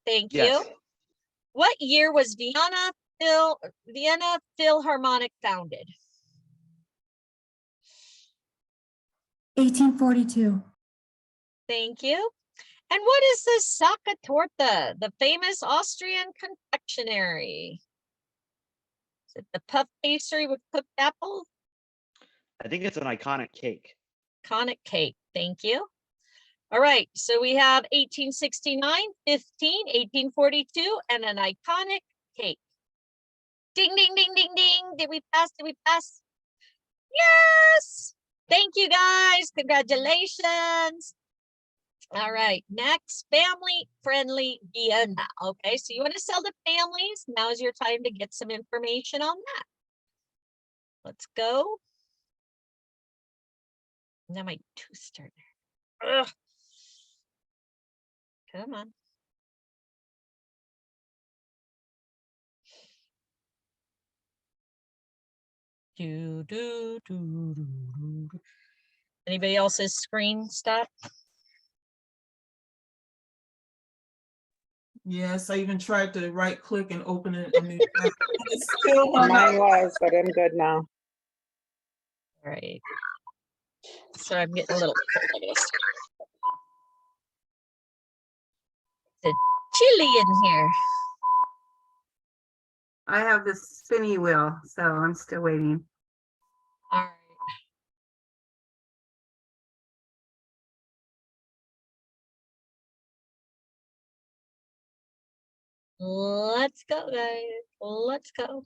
Thank Yes. you. What year was Vienna Philharmonic founded? 1842. Thank you. And what is the Sacca torta, the famous Austrian confectionery? Is it the puff pastry with cooked apple? I think it's an iconic cake. Iconic cake. Thank you. All right. So we have 1869, 15, 1842, and an iconic cake. Ding, ding, ding, ding, ding. Did we pass? Did we pass? Yes. Thank you, guys. Congratulations. All right. Next, family-friendly Vienna. Okay. So you want to sell to families? Now is your time to get some information on that. Let's go. Now my tooth started. Ugh. Come on. Anybody else's screen stop? Yes, I even tried to right click and open it. I mean, it's still hung Mine up. was, but I'm good now. All right. So I'm getting a little cold. I guess. It's chilly in here. I have this spinny wheel, so I'm still waiting. All right. Let's go, guys. Let's go.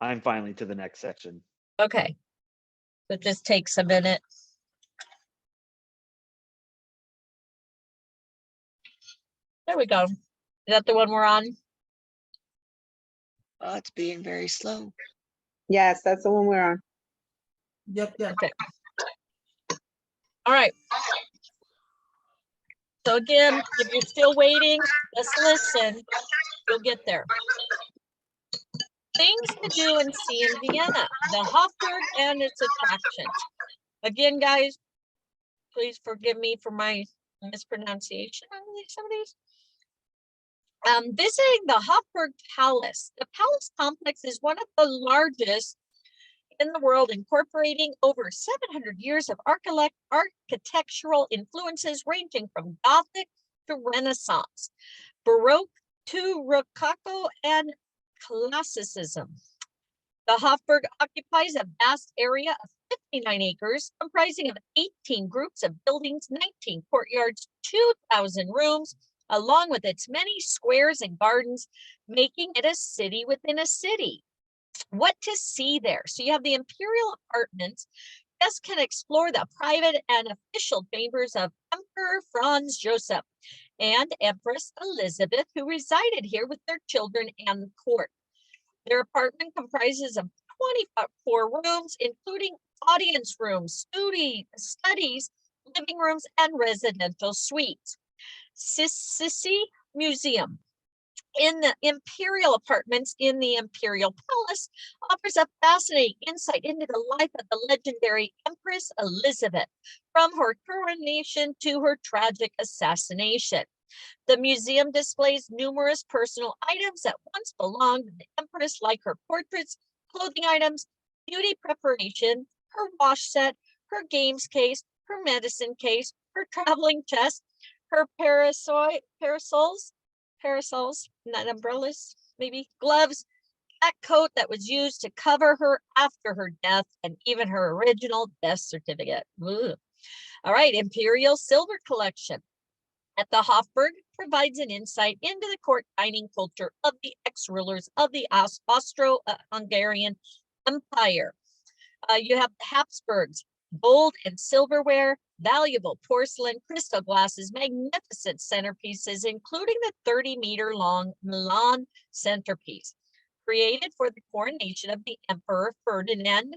I'm finally to the next section. Okay. So it just takes a minute. There we go. Is that the one we're on? Oh, it's being very slow. Yes, that's the one we're on. Yep, yep. Okay. All right. So again, if you're still waiting, just listen. You'll get there. Things to do and see in Vienna, the Hofburg and its attractions. Again, guys, please forgive me for my mispronunciation on some of these. Visiting the Hofburg Palace. The palace complex is one of the largest in the world, incorporating over 700 years of architectural influences ranging from Gothic to Renaissance, Baroque to Rococo and Classicism. The Hofburg occupies a vast area of 59 acres, comprising of 18 groups of buildings, 19 courtyards, 2,000 rooms, along with its many squares and gardens, making it a city within a city. What to see there? So you have the imperial apartments. Guests can explore the private and official chambers of Emperor Franz Joseph and Empress Elizabeth, who resided here with their children and the court. Their apartment comprises of 24 rooms, including audience rooms, studies, living rooms, and residential suites. Sissi Museum in the imperial apartments in the imperial palace offers a fascinating insight into the life of the legendary Empress Elizabeth, from her coronation to her tragic assassination. The museum displays numerous personal items that once belonged to the Empress, like her portraits, clothing items, beauty preparation, her wash set, her games case, her medicine case, her traveling chest, her parasols, not umbrellas, maybe gloves, that coat that was used to cover her after her death, and even her original death certificate. Ugh. All right, Imperial Silver Collection at the Hofburg provides an insight into the court dining culture of the ex-rulers of the Austro-Hungarian Empire. You have the Habsburgs, gold and silverware, valuable porcelain, crystal glasses, magnificent centerpieces, including the 30-meter-long Milan centerpiece, created for the coronation of the Emperor Ferdinand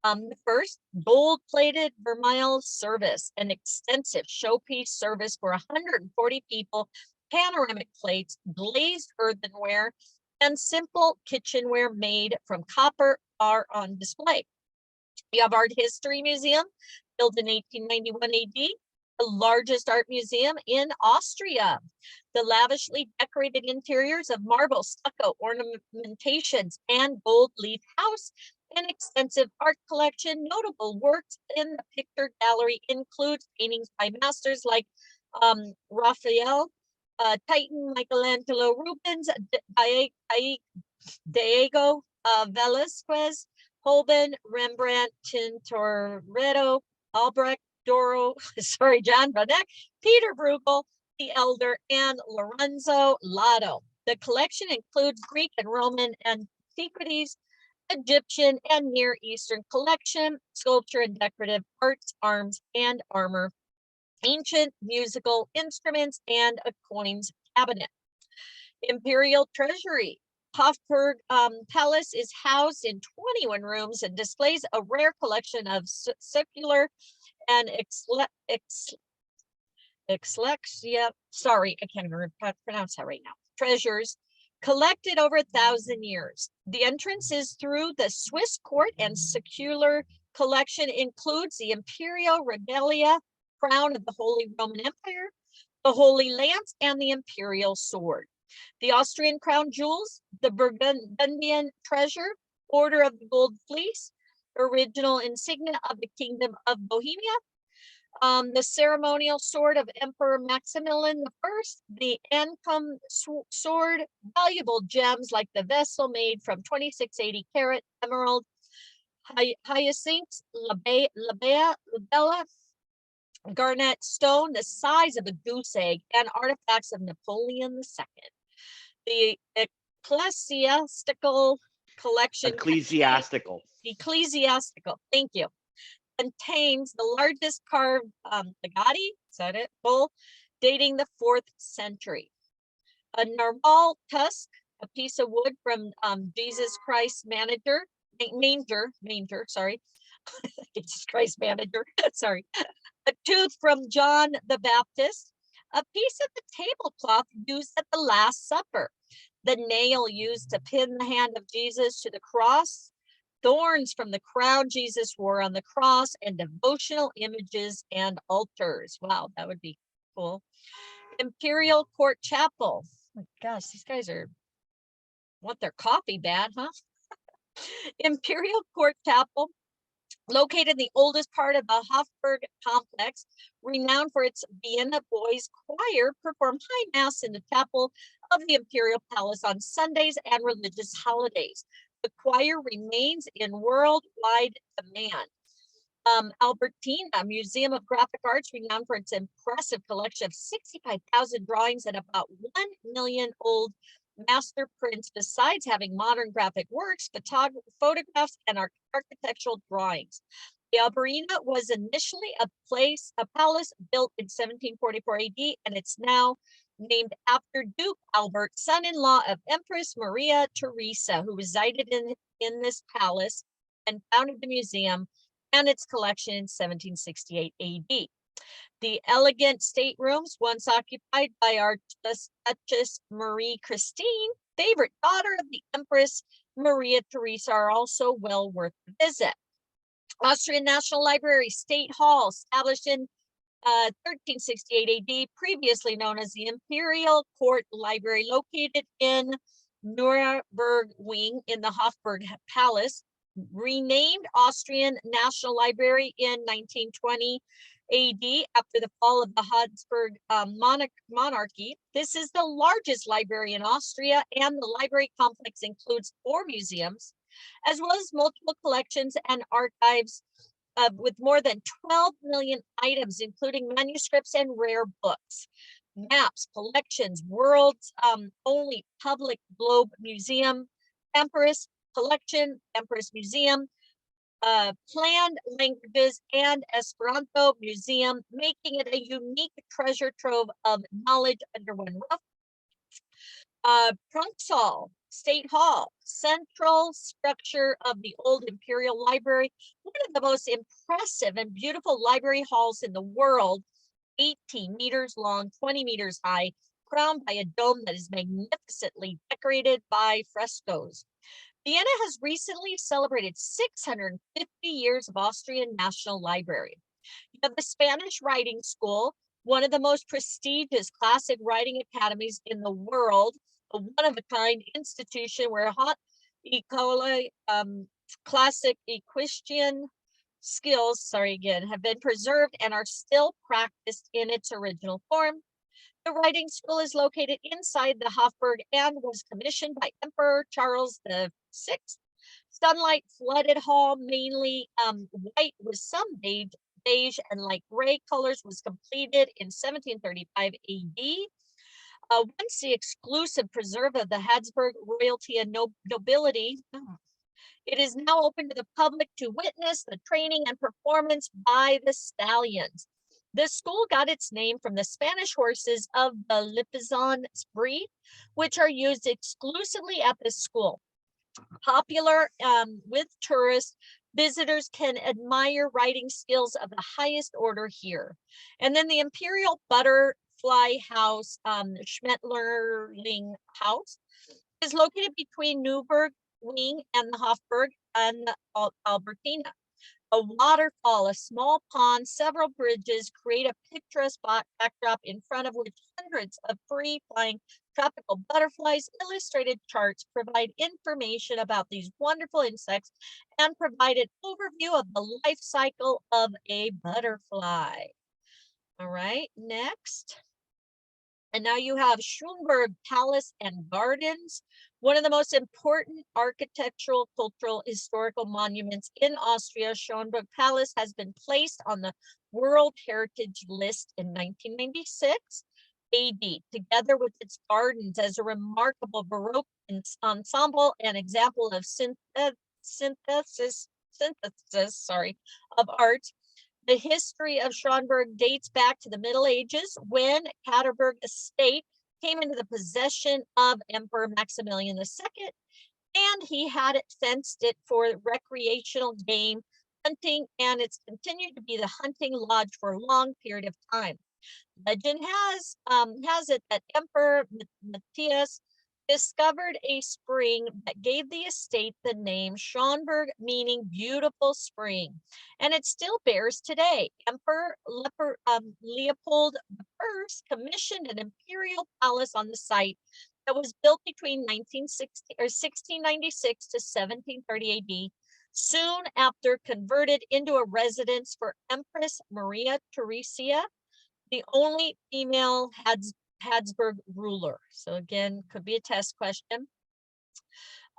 the first. Gold-plated Vermeil service, an extensive showpiece service for 140 people, panoramic plates, glazed earthenware, and simple kitchenware made from copper are on display. You have Art History Museum, built in 1891 AD, the largest art museum in Austria. The lavishly decorated interiors of marble, stucco, ornamentations, and gold leaf house an extensive art collection. Notable works in the picture gallery includes paintings by masters like Raphael, Titan, Michelangelo, Rubens, Diego Velázquez, Holbein, Rembrandt, Tintoretto, Albrecht, Doro, sorry, John Vanek, Peter Bruegel, the Elder, and Lorenzo Lotto. The collection includes Greek and Roman antiquities, Egyptian and Near Eastern collection, sculpture and decorative arts, arms and armor, ancient musical instruments, and a coins cabinet. Imperial Treasury. Hofburg Palace is housed in 21 rooms and displays a rare collection of secular and sorry, I can't even pronounce that right now, treasures collected over 1,000 years. The entrance is through the Swiss court, and secular collection includes the Imperial Regalia, crown of the Holy Roman Empire, the Holy Lance, and the Imperial sword. The Austrian crown jewels, the Burgundian treasure, Order of the Gold Fleece, original insignia of the Kingdom of Bohemia, the ceremonial sword of Emperor Maximilian I, the Ancum sword, valuable gems like the vessel made from 2680 carat emerald, hyacinths, labella, garnet stone the size of a goose egg, and artifacts of Napoleon II. The ecclesiastical collection. Ecclesiastical. Thank you. Contains the largest carved Agati, is that it? Bull, dating the 4th century. A narwhal tusk, a piece of wood from Jesus Christ manger, sorry. Jesus Christ manger, sorry. A tooth from John the Baptist, a piece of the tablecloth used at the Last Supper, the nail used to pin the hand of Jesus to the cross, thorns from the crown Jesus wore on the cross, and devotional images and altars. Wow, that would be cool. Imperial Court Chapel. Oh my gosh, these guys want their coffee bad, huh? Imperial Court Chapel, located in the oldest part of the Hofburg complex, renowned for its Vienna Boys Choir, perform high mass in the chapel of the Imperial Palace on Sundays and religious holidays. The choir remains in worldwide demand. Albertina Museum of Graphic Arts, renowned for its impressive collection of 65,000 drawings and about 1 million old master prints, besides having modern graphic works, photographs, and architectural drawings. The Albertina was initially a palace built in 1744 AD, and it's now named after Duke Albert, son-in-law of Empress Maria Theresa, who resided in this palace and founded the museum and its collection in 1768 AD. The elegant staterooms, once occupied by our Duchess Marie Christine, favorite daughter of the Empress Maria Theresa, are also well worth the visit. Austrian National Library State Hall, established in 1368 AD, previously known as the Imperial Court Library, located in Nuremberg Wing in the Hofburg Palace, renamed Austrian National Library in 1920 AD after the fall of the Habsburg monarchy. This is the largest library in Austria, and the library complex includes 4 museums, as well as multiple collections and archives with more than 12 million items, including manuscripts and rare books, maps, collections, world's only public globe museum, Empress Collection, Empress Museum, planned languages, and Esperanto Museum, making it a unique treasure trove of knowledge under one roof. Prunksaal State Hall, central structure of the old Imperial Library, one of the most impressive and beautiful library halls in the world, 18 meters long, 20 meters high, crowned by a dome that is magnificently decorated by frescoes. Vienna has recently celebrated 650 years of Austrian National Library. You have the Spanish Writing School, one of the most prestigious classic writing academies in the world, a one-of-a-kind institution where classic equestrian skills, have been preserved and are still practiced in its original form. The writing school is located inside the Hofburg and was commissioned by Emperor Charles VI. Sunlight flooded hall, mainly white with some beige and light gray colors, was completed in 1735 AD. Once the exclusive preserve of the Habsburg royalty and nobility, it is now open to the public to witness the training and performance by the stallions. The school got its name from the Spanish horses of the Lipizan breed, which are used exclusively at this school. Popular with tourists, visitors can admire riding skills of the highest order here. And then the Imperial Butterfly House, Schmetterling House, is located between Newburgh Wing and the Hofburg and the Albertina. A waterfall, a small pond, several bridges create a picturesque backdrop in front of which hundreds of free-flying tropical butterflies. Illustrated charts provide information about these wonderful insects and provide an overview of the life cycle of a butterfly. All right, next. And now you have Schönberg Palace and Gardens, one of the most important architectural, cultural, historical monuments in Austria. Schönberg Palace has been placed on the World Heritage List in 1996 AD, together with its gardens as a remarkable Baroque ensemble and example of synthesis of art. The history of Schönberg dates back to the Middle Ages when Katterberg estate came into the possession of Emperor Maximilian II, and he had it fenced it for recreational game hunting, and it's continued to be the hunting lodge for a long period of time. Legend has it that Emperor Matthias discovered a spring that gave the estate the name Schönberg, meaning beautiful spring, and it still bears today. Emperor Leopold I commissioned an imperial palace on the site that was built between 1696 to 1730 AD, soon after converted into a residence for Empress Maria Theresia, the only female Habsburg ruler. So again, could be a test question.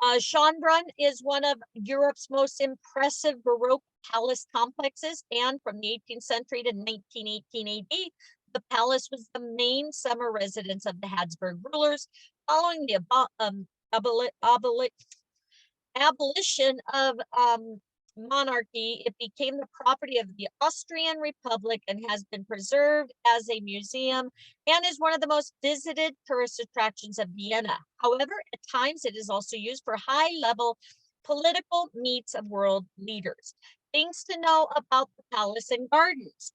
Schönbrunn is one of Europe's most impressive Baroque palace complexes, and from the 18th century to 1918 AD, the palace was the main summer residence of the Habsburg rulers. Following the abolition of monarchy, it became the property of the Austrian Republic and has been preserved as a museum and is one of the most visited tourist attractions of Vienna. However, at times it is also used for high-level political meets of world leaders. Things to know about the palace and gardens.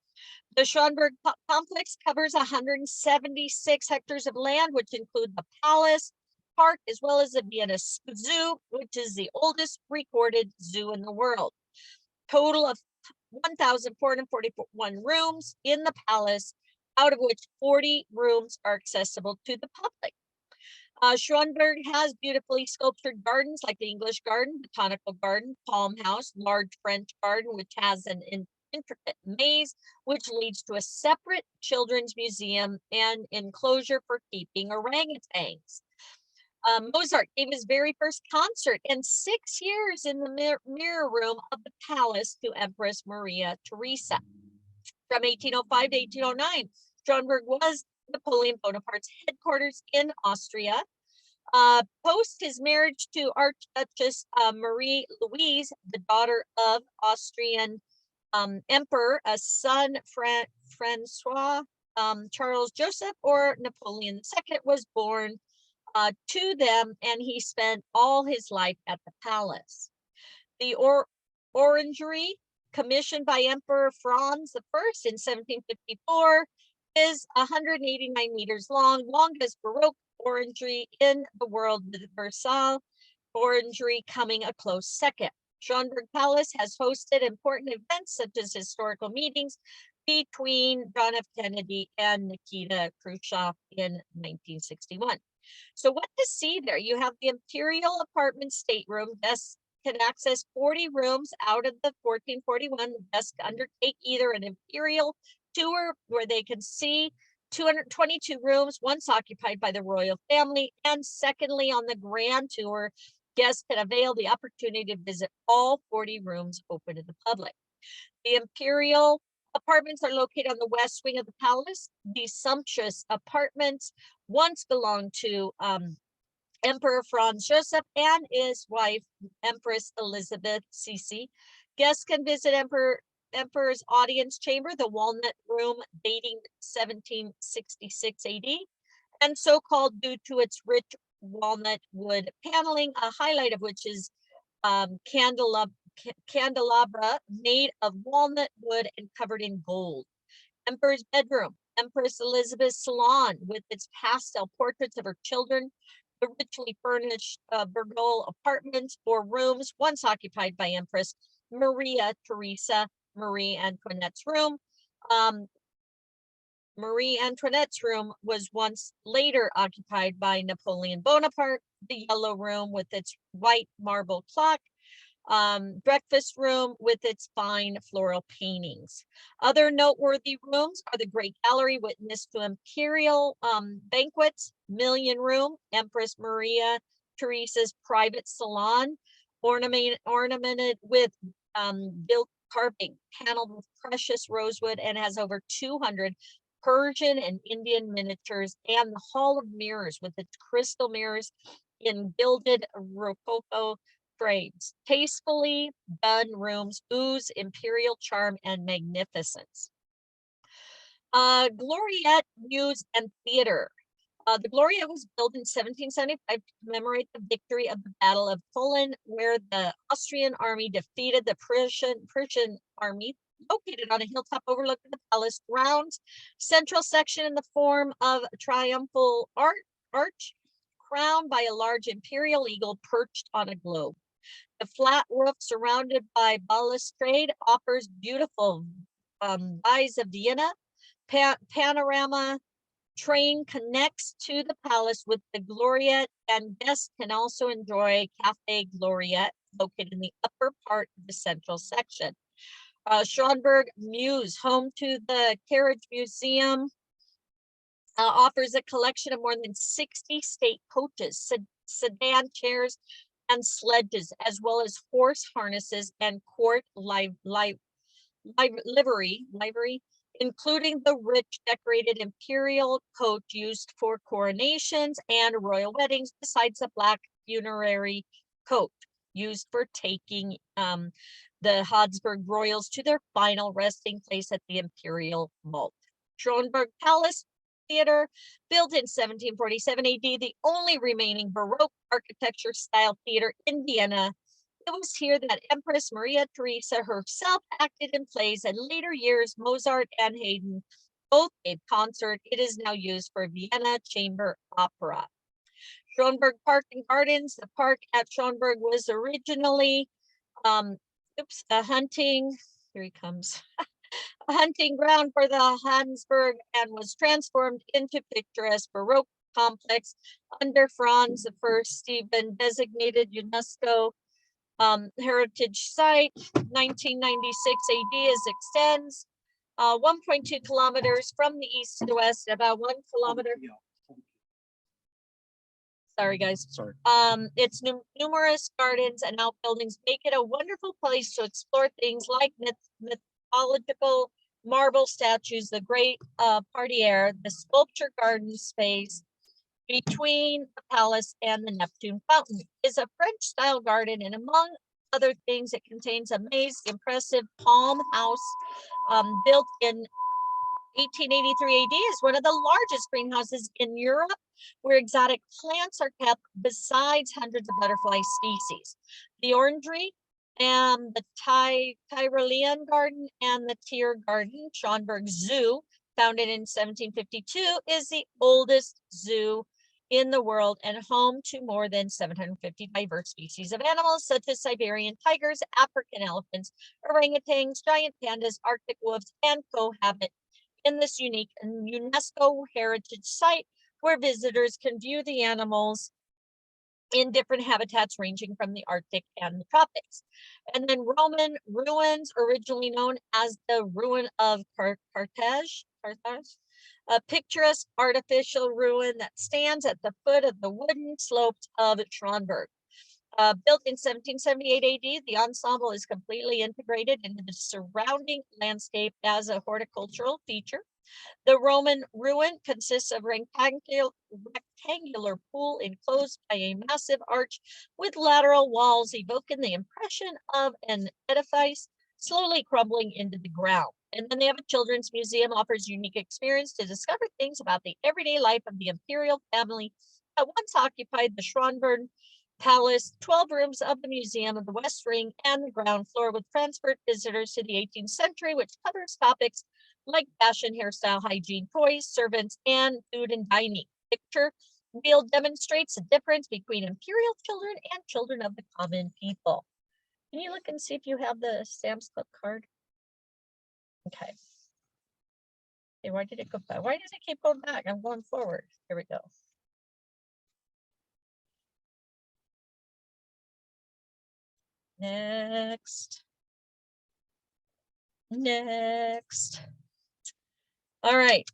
The Schönberg complex covers 176 hectares of land, which include the palace, park, as well as the Vienna Zoo, which is the oldest recorded zoo in the world. Total of 1,441 rooms in the palace, out of which 40 rooms are accessible to the public. Schönberg has beautifully sculptured gardens like the English Garden, Botanical Garden, Palm House, large French Garden, which has an intricate maze, which leads to a separate children's museum and enclosure for keeping orangutans. Mozart gave his very first concert in 6 years in the mirror room of the palace to Empress Maria Theresa. From 1805 to 1809, Schönberg was Napoleon Bonaparte's headquarters in Austria. Post his marriage to Archduchess Marie Louise, the daughter of Austrian Emperor, a son, Francois Charles Joseph, or Napoleon II, was born to them, and he spent all his life at the palace. The orangery, commissioned by Emperor Franz I in 1754, is 189 meters long, longest Baroque orangery in the world, with Versailles Orangery coming a close second. Schönberg Palace has hosted important events such as historical meetings between John F. Kennedy and Nikita Khrushchev in 1961. So what to see there? You have the Imperial Apartment stateroom. Guests can access 40 rooms out of the 1441. Guests undertake either an Imperial tour where they can see 222 rooms, once occupied by the royal family, and secondly, on the grand tour, guests can avail the opportunity to visit all 40 rooms open to the public. The Imperial apartments are located on the west wing of the palace. These sumptuous apartments once belonged to Emperor Franz Joseph and his wife, Empress Elizabeth Sisi. Guests can visit Emperor's audience chamber, the Walnut Room, dating 1766 AD, and so-called due to its rich walnut wood paneling, a highlight of which is candelabra made of walnut wood and covered in gold. Emperor's bedroom, Empress Elizabeth's salon with its pastel portraits of her children, the richly furnished Burgol apartments or rooms once occupied by Empress Maria Theresa, Marie Antoinette's room. Marie Antoinette's room was once later occupied by Napoleon Bonaparte. The Yellow Room with its white marble clock, breakfast room with its fine floral paintings. Other noteworthy rooms are the Great Gallery, witness to imperial banquets, Million Room, Empress Maria Theresa's private salon, ornamented with gilt carving, paneled with precious rosewood, and has over 200 Persian and Indian miniatures, and the Hall of Mirrors with its crystal mirrors in gilded Rococo frames. Tastefully done rooms ooze imperial charm and magnificence. Gloriette Muse and Theater. The Gloriette was built in 1775 to commemorate the victory of the Battle of Culloden, where the Austrian army defeated the Prussian army, located on a hilltop overlooking the palace grounds. Central section in the form of a triumphal arch, crowned by a large imperial eagle perched on a globe. The flat roof surrounded by balustrade offers beautiful eyes of Vienna. Panorama train connects to the palace with the Gloriette, and guests can also enjoy Cafe Gloriette, located in the upper part of the central section. Schönberg Muse, home to the Carriage Museum, offers a collection of more than 60 state coaches, sedan chairs, and sledges, as well as horse harnesses and court livery, including the rich decorated imperial coach used for coronations and royal weddings, besides a black funerary coach used for taking the Habsburg royals to their final resting place at the imperial vault. Schönberg Palace Theater, built in 1747 AD, the only remaining Baroque architecture style theater in Vienna. It was here that Empress Maria Theresa herself acted in plays, and later years Mozart and Haydn both gave concerts. It is now used for Vienna Chamber Opera. Schönberg Park and Gardens. The park at Schönberg was originally a hunting, here he comes, a hunting ground for the Habsburg, and was transformed into picturesque Baroque complex under Franz I. Stephen, designated UNESCO heritage site. 1996 AD as extends 1.2 kilometers from the east to the west, about 1 kilometer. Sorry, guys. Sorry. Its numerous gardens and outbuildings make it a wonderful place to explore things like mythological marble statues, the great parterre, the sculpture garden space between the palace and the Neptune Fountain is a French-style garden, and among other things, it contains a maze, the impressive Palm House, built in 1883 AD, is one of the largest greenhouses in Europe, where exotic plants are kept besides hundreds of butterfly species. The Orangery and the Tyrolean Garden and the Tiergarten, Schönberg Zoo, founded in 1752, is the oldest zoo in the world and home to more than 750 diverse species of animals, such as Siberian tigers, African elephants, orangutans, giant pandas, Arctic wolves, and cohabit in this unique and UNESCO heritage site where visitors can view the animals in different habitats ranging from the Arctic and the tropics. And then Roman ruins, originally known as the ruin of Carthage, a picturesque artificial ruin that stands at the foot of the wooden slopes of Schronberg. Built in 1778 AD, the ensemble is completely integrated into the surrounding landscape as a horticultural feature. The Roman ruin consists of rectangular pool enclosed by a massive arch with lateral walls evoking the impression of an edifice slowly crumbling into the ground. And then they have a children's museum, offers unique experience to discover things about the everyday life of the imperial family that once occupied the Schronberg Palace. 12 rooms of the museum of the West Wing and the ground floor would transport visitors to the 18th century, which covers topics like fashion, hairstyle, hygiene, toys, servants, and food and dining. Picture wheel demonstrates the difference between imperial children and children of the common people. Can you look and see if you have the Sam's Club card? Okay. Okay, why did it go back? Why does it keep going back? I'm going forward. Here we go. Next. Next. All right,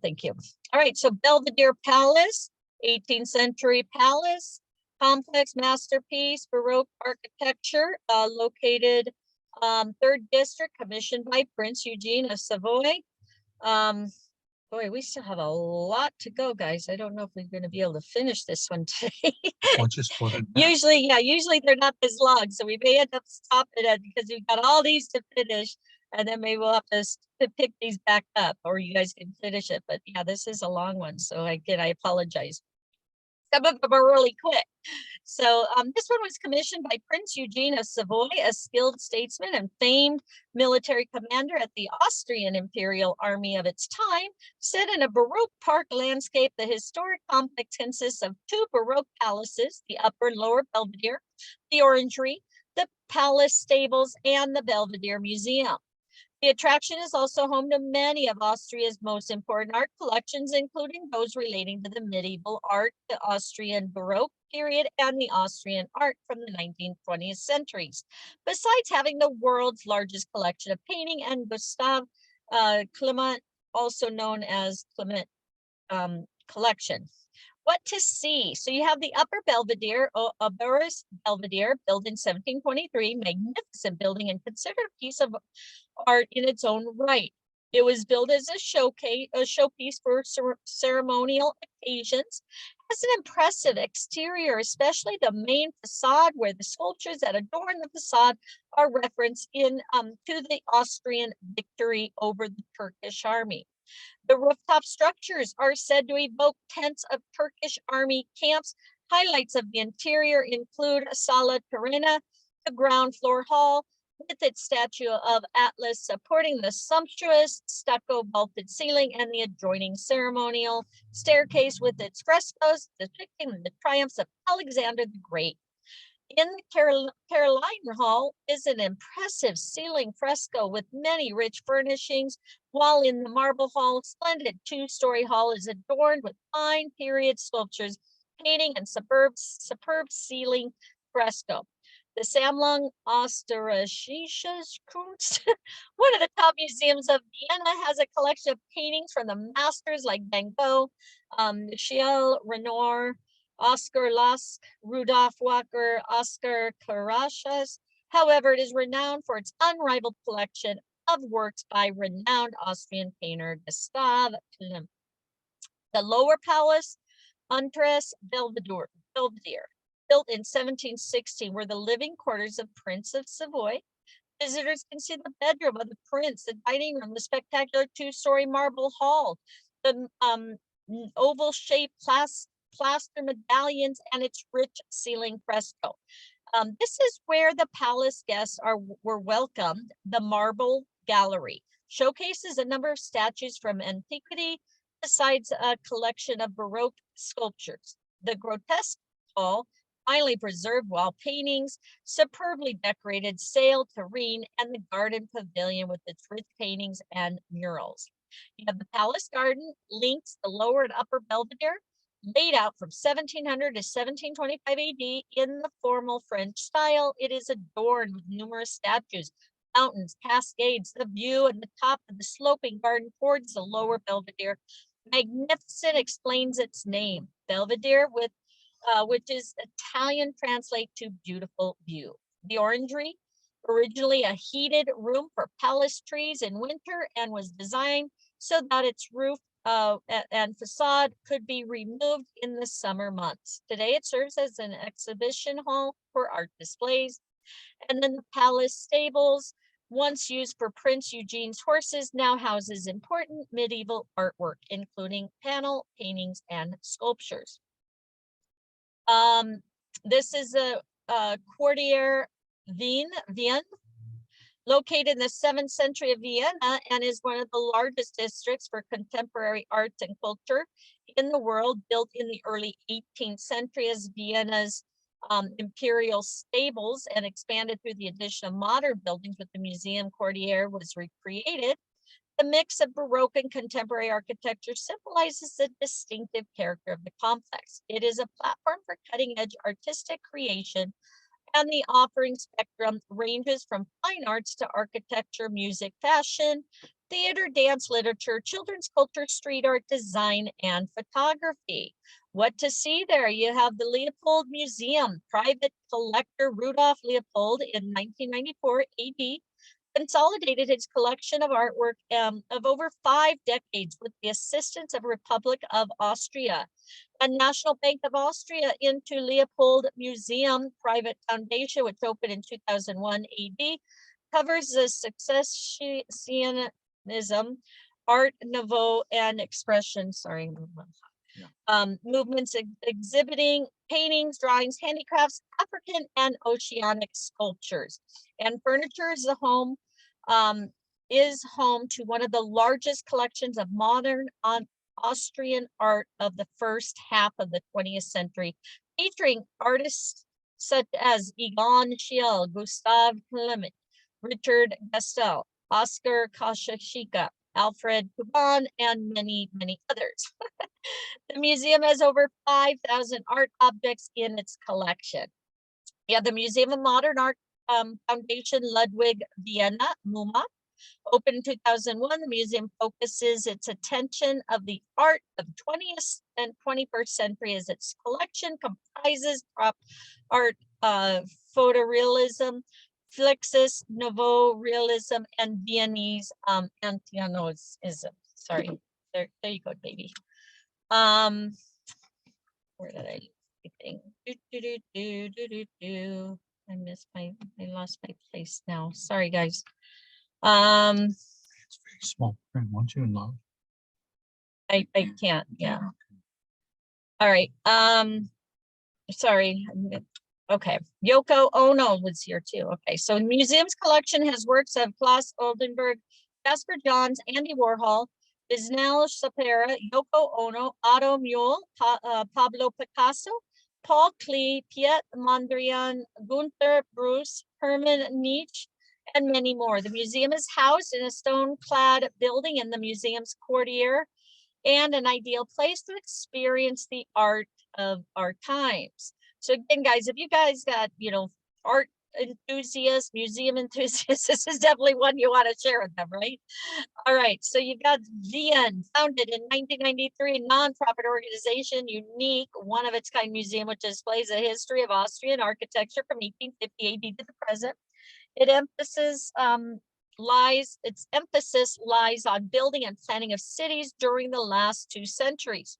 thank you. All right, so Belvedere Palace, 18th century palace, complex masterpiece, Baroque architecture, located 3rd district, commissioned by Prince Eugene of Savoy. Boy, we still have a lot to go, guys. I don't know if we're going to be able to finish this one today. Usually they're not this long, so we may end up stopping it because we've got all these to finish, and then maybe we'll have to pick these back up, or you guys can finish it. But yeah, this is a long one, so again, I apologize. Some of them are really quick. So this one was commissioned by Prince Eugene of Savoy, a skilled statesman and famed military commander at the Austrian Imperial Army of its time. Set in a Baroque park landscape, the historic complex consists of 2 Baroque palaces, the Upper and Lower Belvedere, the Orangery, the Palace Stables, and the Belvedere Museum. The attraction is also home to many of Austria's most important art collections, including those relating to the medieval art, the Austrian Baroque period, and the Austrian art from the 19th, 20th centuries. Besides having the world's largest collection of painting and Gustav Klimt, also known as Klimt collection. What to see? So you have the Upper Belvedere, Oberus Belvedere, built in 1723, magnificent building and considered a piece of art in its own right. It was built as a showpiece for ceremonial occasions. Has an impressive exterior, especially the main facade, where the sculptures that adorn the facade are referenced in to the Austrian victory over the Turkish army. The rooftop structures are said to evoke tents of Turkish army camps. Highlights of the interior include Sala Terena, the ground floor hall, with its statue of Atlas supporting the sumptuous stucco vaulted ceiling, and the adjoining ceremonial staircase with its frescoes depicting the triumphs of Alexander the Great. In the Caroline Hall is an impressive ceiling fresco with many rich furnishings, while in the Marble Hall, splendid 2-story hall is adorned with fine period sculptures, painting, and superb ceiling fresco. The Sammlung Österreichisches Kunst, one of the top museums of Vienna, has a collection of paintings from the masters like Van Gogh, Michel Renoir, Oscar Lask, Rudolf Walker, Oscar Carachas. However, it is renowned for its unrivaled collection of works by renowned Austrian painter Gustav Klimt. The Lower Palace, Andres Belvedere, built in 1760, were the living quarters of Prince of Savoy. Visitors can see the bedroom of the prince, the dining room, the spectacular 2-story marble hall, the oval-shaped plaster medallions, and its rich ceiling fresco. This is where the palace guests were welcomed. The Marble Gallery showcases a number of statues from antiquity, besides a collection of Baroque sculptures. The grotesque hall, finely preserved wall paintings, superbly decorated sail tureen, and the garden pavilion with its rich paintings and murals. You have the palace garden, links the lower and upper Belvedere, laid out from 1700 to 1725 AD in the formal French style. It is adorned with numerous statues, fountains, cascades. The view at the top of the sloping garden towards the lower Belvedere, magnificent, explains its name. Belvedere, with which is Italian translate to beautiful view. The orangery, originally a heated room for palace trees in winter, and was designed so that its roof and facade could be removed in the summer months. Today it serves as an exhibition hall for art displays. And then the palace stables, once used for Prince Eugene's horses, now houses important medieval artwork, including panel paintings and sculptures. This is a Quartier Vienna, located in the 7th century of Vienna, and is one of the largest districts for contemporary arts and culture in the world, built in the early 18th century as Vienna's imperial stables, and expanded through the addition of modern buildings with the Museum Quartier was recreated. The mix of Baroque and contemporary architecture symbolizes the distinctive character of the complex. It is a platform for cutting-edge artistic creation, and the offering spectrum ranges from fine arts to architecture, music, fashion, theater, dance, literature, children's culture, street art, design, and photography. What to see there? You have the Leopold Museum. Private collector Rudolf Leopold in 1994 AD consolidated his collection of artwork of over 5 decades with the assistance of Republic of Austria. A National Bank of Austria into Leopold Museum private foundation, which opened in 2001 AD, covers the Successionism, Art Nouveau, and Expression, movements exhibiting paintings, drawings, handicrafts, African and oceanic sculptures. And furniture is home to one of the largest collections of modern Austrian art of the first half of the 20th century, featuring artists such as Egon Schiele, Gustav Klimt, Richard Gesell, Oscar Kashashika, Alfred Kuban, and many, many others. The museum has over 5,000 art objects in its collection. Yeah, the Museum of Modern Art Foundation Ludwig Vienna, MUMA, opened in 2001. The museum focuses its attention of the art of 20th and 21st century, as its collection comprises pop art, photorealism, Fluxus, Nouveau Realism, and Viennese Antianosism. Sorry, there you go, baby. Where did I I missed I lost my place now. Sorry, guys. It's very small print. Won't you love? I can't, yeah. All right. Sorry. Okay. Yoko Ono was here too. Okay. So the museum's collection has works of Klaus Oldenburg, Jasper Johns, Andy Warhol, Bisnell Sapera, Yoko Ono, Otto Mule, Pablo Picasso, Paul Klee, Piet Mondrian, Gunther Bruce, Hermann Nietzsche, and many more. The museum is housed in a stone-clad building in the museum's courtyard, and an ideal place to experience the art of our times. So again, guys, if you guys got, art enthusiasts, museum enthusiasts, this is definitely one you want to share with them, right? All right, so you got Vienna, founded in 1993, nonprofit organization, unique, one-of-its-kind museum, which displays a history of Austrian architecture from 1850 AD to the present. Its emphasis lies on building and planning of cities during the last 2 centuries.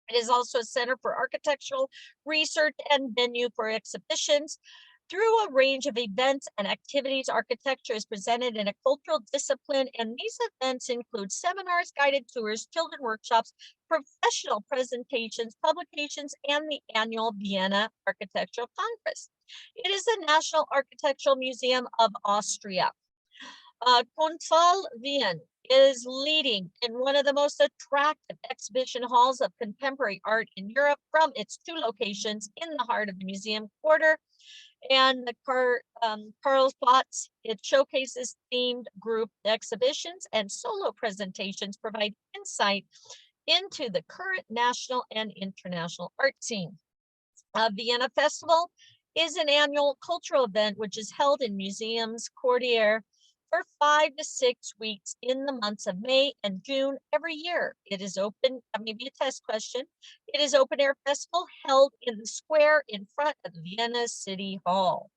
It is also a center for architectural research and venue for exhibitions. Through a range of events and activities, architecture is presented in a cultural discipline, and these events include seminars, guided tours, children workshops, professional presentations, publications, and the annual Vienna Architectural Congress. It is the National Architectural Museum of Austria. Consol Wien is leading in one of the most attractive exhibition halls of contemporary art in Europe from its 2 locations in the heart of the museum quarter and the Karlsplatz. It showcases themed group exhibitions and solo presentations, provide insight into the current national and international art scene. Vienna Festival is an annual cultural event which is held in museums, courtier, for 5 to 6 weeks in the months of May and June every year. It is open, maybe a test question. It is open air festival held in the square in front of Vienna City Hall.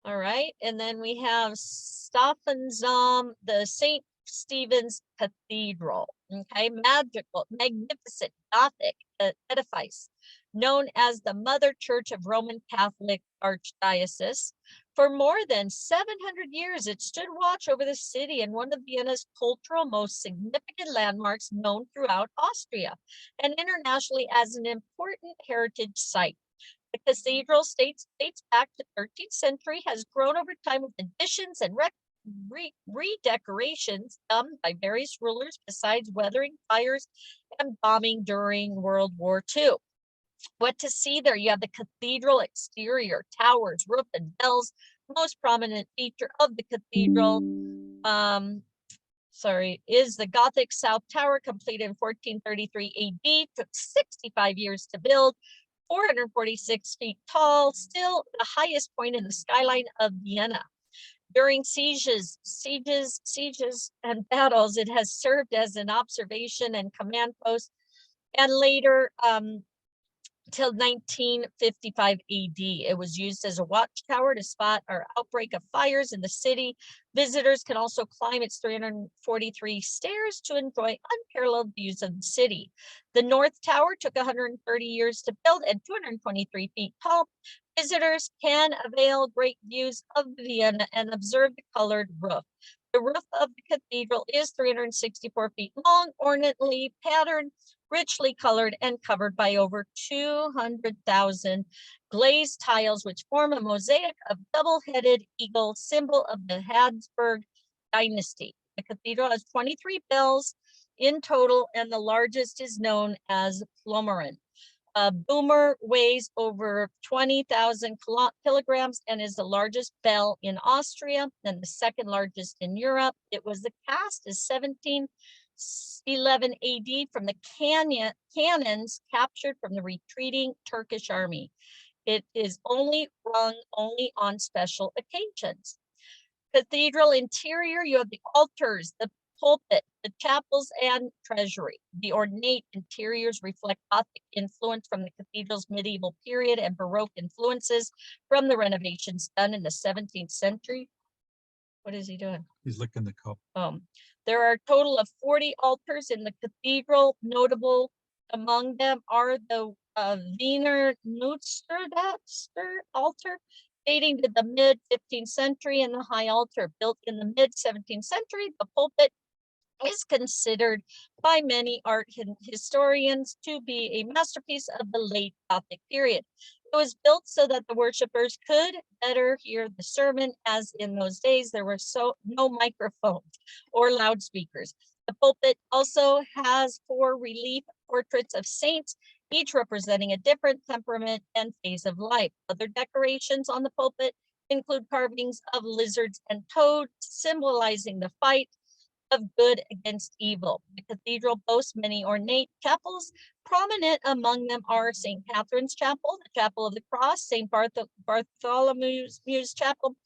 All right, and then we have Stephansdom, the St. Stephen's Cathedral. Okay, magical, magnificent Gothic edifice, known as the Mother Church of Roman Catholic Archdiocese. For more than 700 years, it stood watch over the city and one of Vienna's cultural most significant landmarks known throughout Austria and internationally as an important heritage site. The cathedral dates back to 13th century, has grown over time with additions and redecorations done by various rulers besides weathering fires and bombing during World War II. What to see there? You have the cathedral exterior, towers, roof, and bells. Most prominent feature of the cathedral, is the Gothic South Tower, completed in 1433 AD. Took 65 years to build, 446 feet tall, still the highest point in the skyline of Vienna. During sieges and battles, it has served as an observation and command post, and later till 1955 AD. It was used as a watchtower to spot or outbreak of fires in the city. Visitors can also climb its 343 stairs to enjoy unparalleled views of the city. The North Tower took 130 years to build and 223 feet tall. Visitors can avail great views of Vienna and observe the colored roof. The roof of the cathedral is 364 feet long, ornately patterned, richly colored, and covered by over 200,000 glazed tiles, which form a mosaic of double-headed eagle, symbol of the Habsburg dynasty. The cathedral has 23 bells in total, and the largest is known as Plommeren. Boomer weighs over 20,000 kilograms and is the largest bell in Austria and the second largest in Europe. It was cast as 1711 AD from the cannons captured from the retreating Turkish army. It is only rung on special occasions. Cathedral interior, you have the altars, the pulpit, the chapels, and treasury. The ornate interiors reflect Gothic influence from the cathedral's medieval period and Baroque influences from the renovations done in the 17th century. What is he doing? He's licking the cup. There are a total of 40 altars in the cathedral. Notable among them are the Wiener Nutzerdatster altar, dating to the mid-15th century, and the high altar, built in the mid-17th century. The pulpit is considered by many art historians to be a masterpiece of the late Gothic period. It was built so that the worshipers could better hear the sermon, as in those days there were no microphones or loudspeakers. The pulpit also has 4 relief portraits of saints, each representing a different temperament and phase of life. Other decorations on the pulpit include carvings of lizards and toads, symbolizing the fight of good against evil. The cathedral boasts many ornate chapels. Prominent among them are St. Catherine's Chapel, the Chapel of the Cross, St. Bartholomew's Chapel,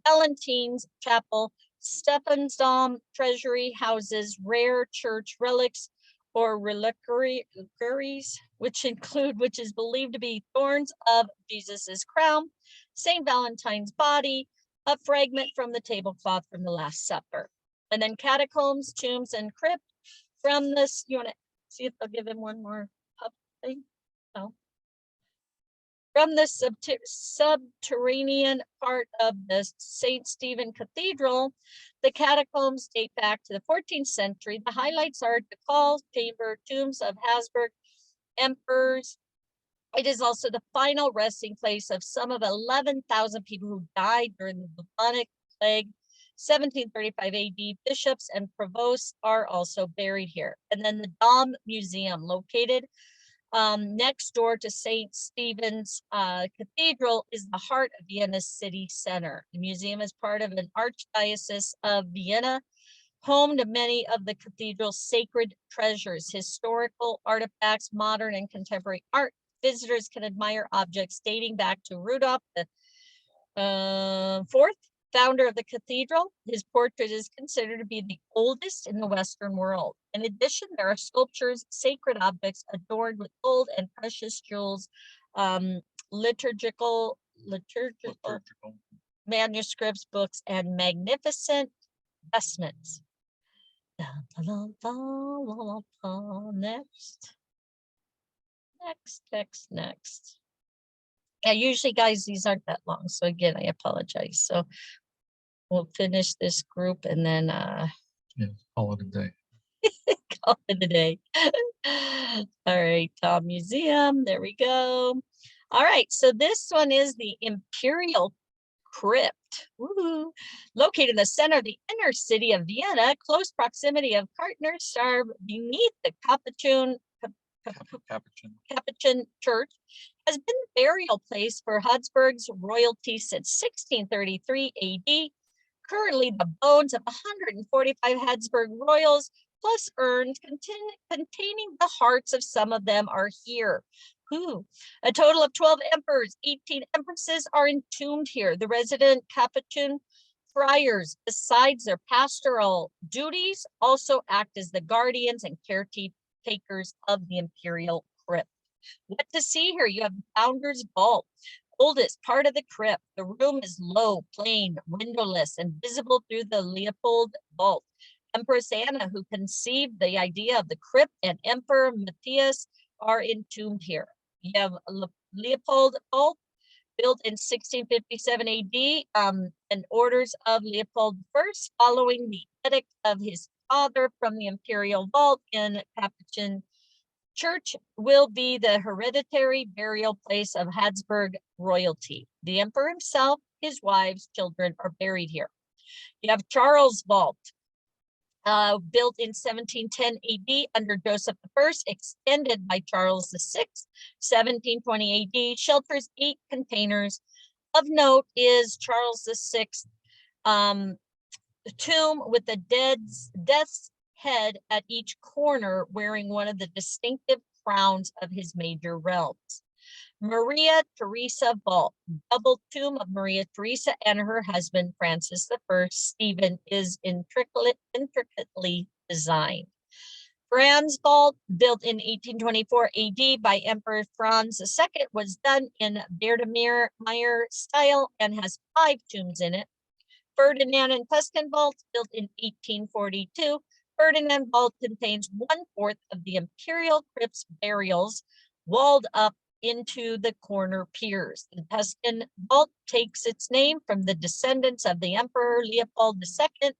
Valentine's Chapel, Stephansdom treasury houses rare church relics or reliquaries, which is believed to be thorns of Jesus's crown, St. Valentine's body, a fragment from the tablecloth from the Last Supper. And then catacombs, tombs, and crypt from this. You want to see if they'll give him one more pup thing? No. From the subterranean part of the St. Stephen Cathedral, the catacombs date back to the 14th century. The highlights are the call chamber, tombs of Habsburg emperors. It is also the final resting place of some of 11,000 people who died during the bubonic plague. 1735 AD. Bishops and provosts are also buried here. And then the Dom Museum, located next door to St. Stephen's Cathedral, is the heart of Vienna's city center. The museum is part of an archdiocese of Vienna, home to many of the cathedral's sacred treasures, historical artifacts, modern and contemporary art. Visitors can admire objects dating back to Rudolph the fourth, founder of the cathedral. His portrait is considered to be the oldest in the Western world. In addition, there are sculptures, sacred objects adorned with gold and precious jewels, liturgical manuscripts, books, and magnificent vestments. Next. Yeah, usually, guys, these aren't that long. So again, I apologize. So we'll finish this group and then Call it a day. call it a day. All right, Tom Museum. There we go. All right, so this one is the Imperial Crypt. Woo-hoo. Located in the center of the inner city of Vienna, close proximity of Kartner Star beneath the Capuchin Church, has been the burial place for Habsburg's royalty since 1633 AD. Currently, the bones of 145 Habsburg royals, plus urns containing the hearts of some of them, are here. Ooh. A total of 12 emperors, 18 empresses are entombed here. The resident Capuchin friars, besides their pastoral duties, also act as the guardians and caretakers of the imperial crypt. What to see here? You have the founder's vault, oldest part of the crypt. The room is low, plain, windowless, and visible through the Leopold vault. Empress Anna, who conceived the idea of the crypt, and Emperor Matthias are entombed here. You have Leopold vault, built in 1657 AD, and orders of Leopold I, following the edict of his father from the imperial vault in Capuchin Church, will be the hereditary burial place of Habsburg royalty. The emperor himself, his wives, children are buried here. You have Charles Vault, built in 1710 AD under Joseph I, extended by Charles VI, 1720 AD, shelters 8 containers. Of note is Charles VI tomb with the death's head at each corner, wearing one of the distinctive crowns of his major realms. Maria Theresa Vault, double tomb of Maria Theresa and her husband Francis I. Stephen, is intricately designed. Franz Vault, built in 1824 AD by Emperor Franz II, was done in Biedermeier style and has 5 tombs in it. Ferdinand and Tuscan Vault, built in 1842. Ferdinand Vault contains 1/4 of the imperial crypt's burials, walled up into the corner piers. The Tuscan Vault takes its name from the descendants of the Emperor Leopold II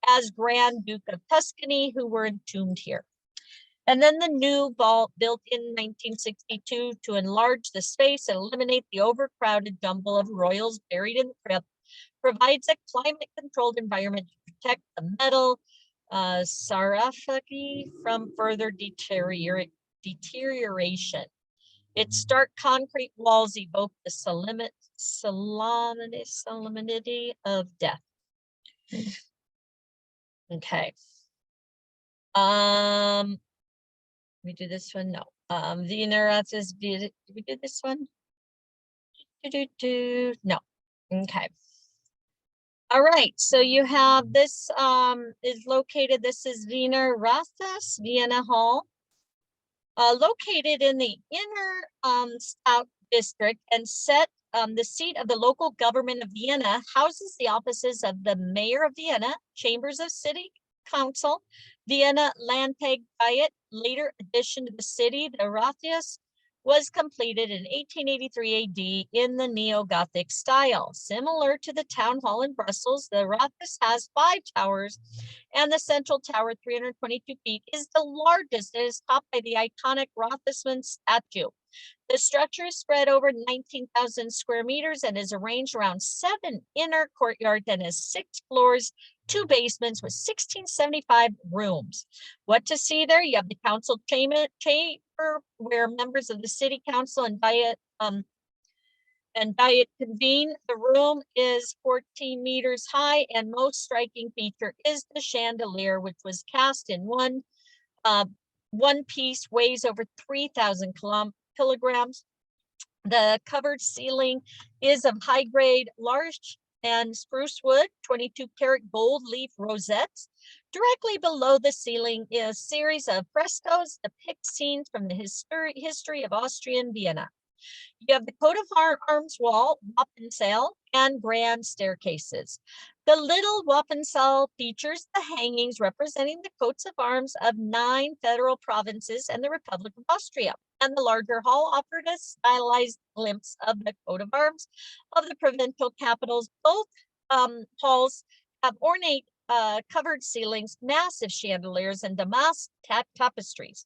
as Grand Duke of Tuscany, who were entombed here. And then the new vault, built in 1962 to enlarge the space and eliminate the overcrowded jumble of royals buried in the crypt, provides a climate-controlled environment to protect the metal sarcophagi from further deterioration. Its stark concrete walls evoke the solemnity of death. Okay. We do this one? No. The Neratis, did we do this one? No. Okay. All right, so you have this is located, this is Wiener Rathaus, Vienna Hall, located in the inner South district and set the seat of the local government of Vienna, houses the offices of the mayor of Vienna, chambers of city council, Vienna Landtag Diet, later addition to the city, the Rathaus was completed in 1883 AD in the Neo-Gothic style. Similar to the town hall in Brussels, the Rathaus has 5 towers, and the central tower, 322 feet, is the largest and is topped by the iconic Rathausman statue. The structure is spread over 19,000 square meters and is arranged around 7 inner courtyards and has 6 floors, 2 basements with 1,675 rooms. What to see there? You have the council chamber where members of the city council and diet convene. The room is 14 meters high, and most striking feature is the chandelier, which was cast in one piece, weighs over 3,000 kilograms. The covered ceiling is of high grade larch and spruce wood, 22-karat gold leaf rosettes. Directly below the ceiling is a series of frescoes depict scenes from the history of Austria and Vienna. You have the coat of arms wall, Wappensal, and grand staircases. The little Wappensal features the hangings representing the coats of arms of 9 federal provinces and the Republic of Austria. And the larger hall offered a stylized glimpse of the coat of arms of the provincial capitals. Both halls have ornate covered ceilings, massive chandeliers, and damask tapestries.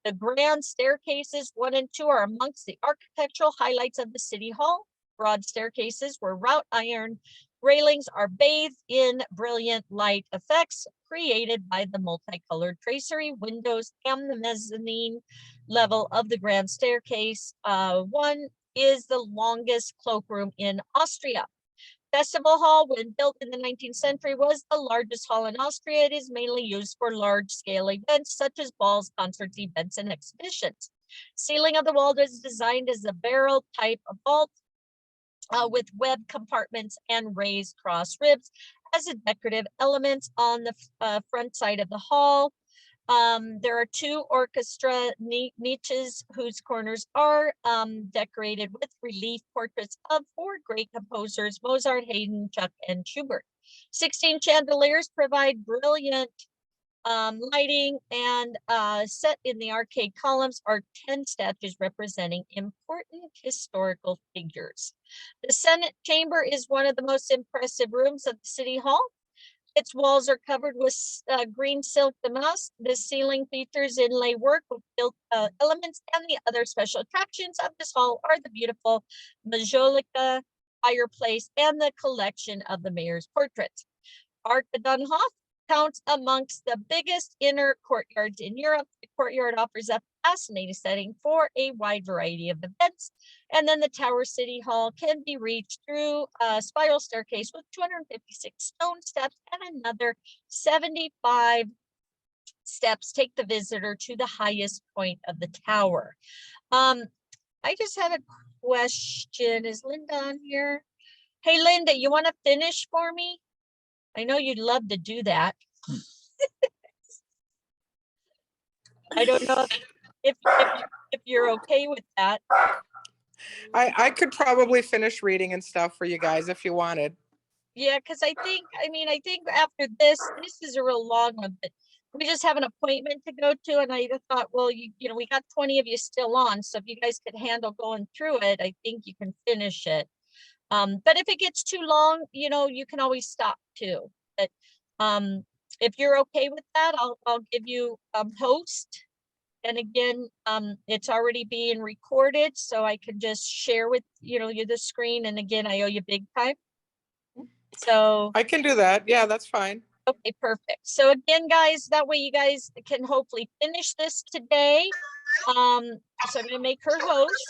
The grand staircases 1 and 2 are amongst the architectural highlights of the city hall. Broad staircases where wrought iron railings are bathed in brilliant light effects created by the multicolored tracery windows and the mezzanine level of the grand staircase. 1 is the longest cloakroom in Austria. Festival Hall, when built in the 19th century, was the largest hall in Austria. It is mainly used for large-scale events such as balls, concerts, events, and exhibitions. Ceiling of the wall is designed as a barrel type of vault with webbed compartments and raised cross ribs as a decorative element on the front side of the hall. There are 2 orchestra niches whose corners are decorated with relief portraits of 4 great composers, Mozart, Haydn, Chuck, and Schubert. 16 chandeliers provide brilliant lighting, and set in the arcade columns are 10 statues representing important historical figures. The Senate chamber is one of the most impressive rooms of the City Hall. Its walls are covered with green silk damask. The ceiling features inlay work with built elements, and the other special attractions of this hall are the beautiful majolica fireplace and the collection of the mayor's portraits. Arc de Dunhoff counts amongst the biggest inner courtyards in Europe. The courtyard offers a fascinating setting for a wide variety of events. And then the Tower City Hall can be reached through a spiral staircase with 256 stone steps, and another 75 steps take the visitor to the highest point of the tower. I just have a question. Is Linda on here? Hey, Linda, you want to finish for me? I know you'd love to do that. I don't know if you're okay with that. I could probably finish reading and stuff for you guys if you wanted. Yeah, because I think after this is a real long one, but we just have an appointment to go to, and I thought, well, you know, we got 20 of you still on, so if you guys could handle going through it, I think you can finish it. But if it gets too long, you know, you can always stop too. But if you're okay with that, I'll give you host. And again, it's already being recorded, so I can just share with you the screen. And again, I owe you big time. So I can do that. Yeah, that's fine. Okay, perfect. So again, guys, that way you guys can hopefully finish this today. So I'm gonna make her host.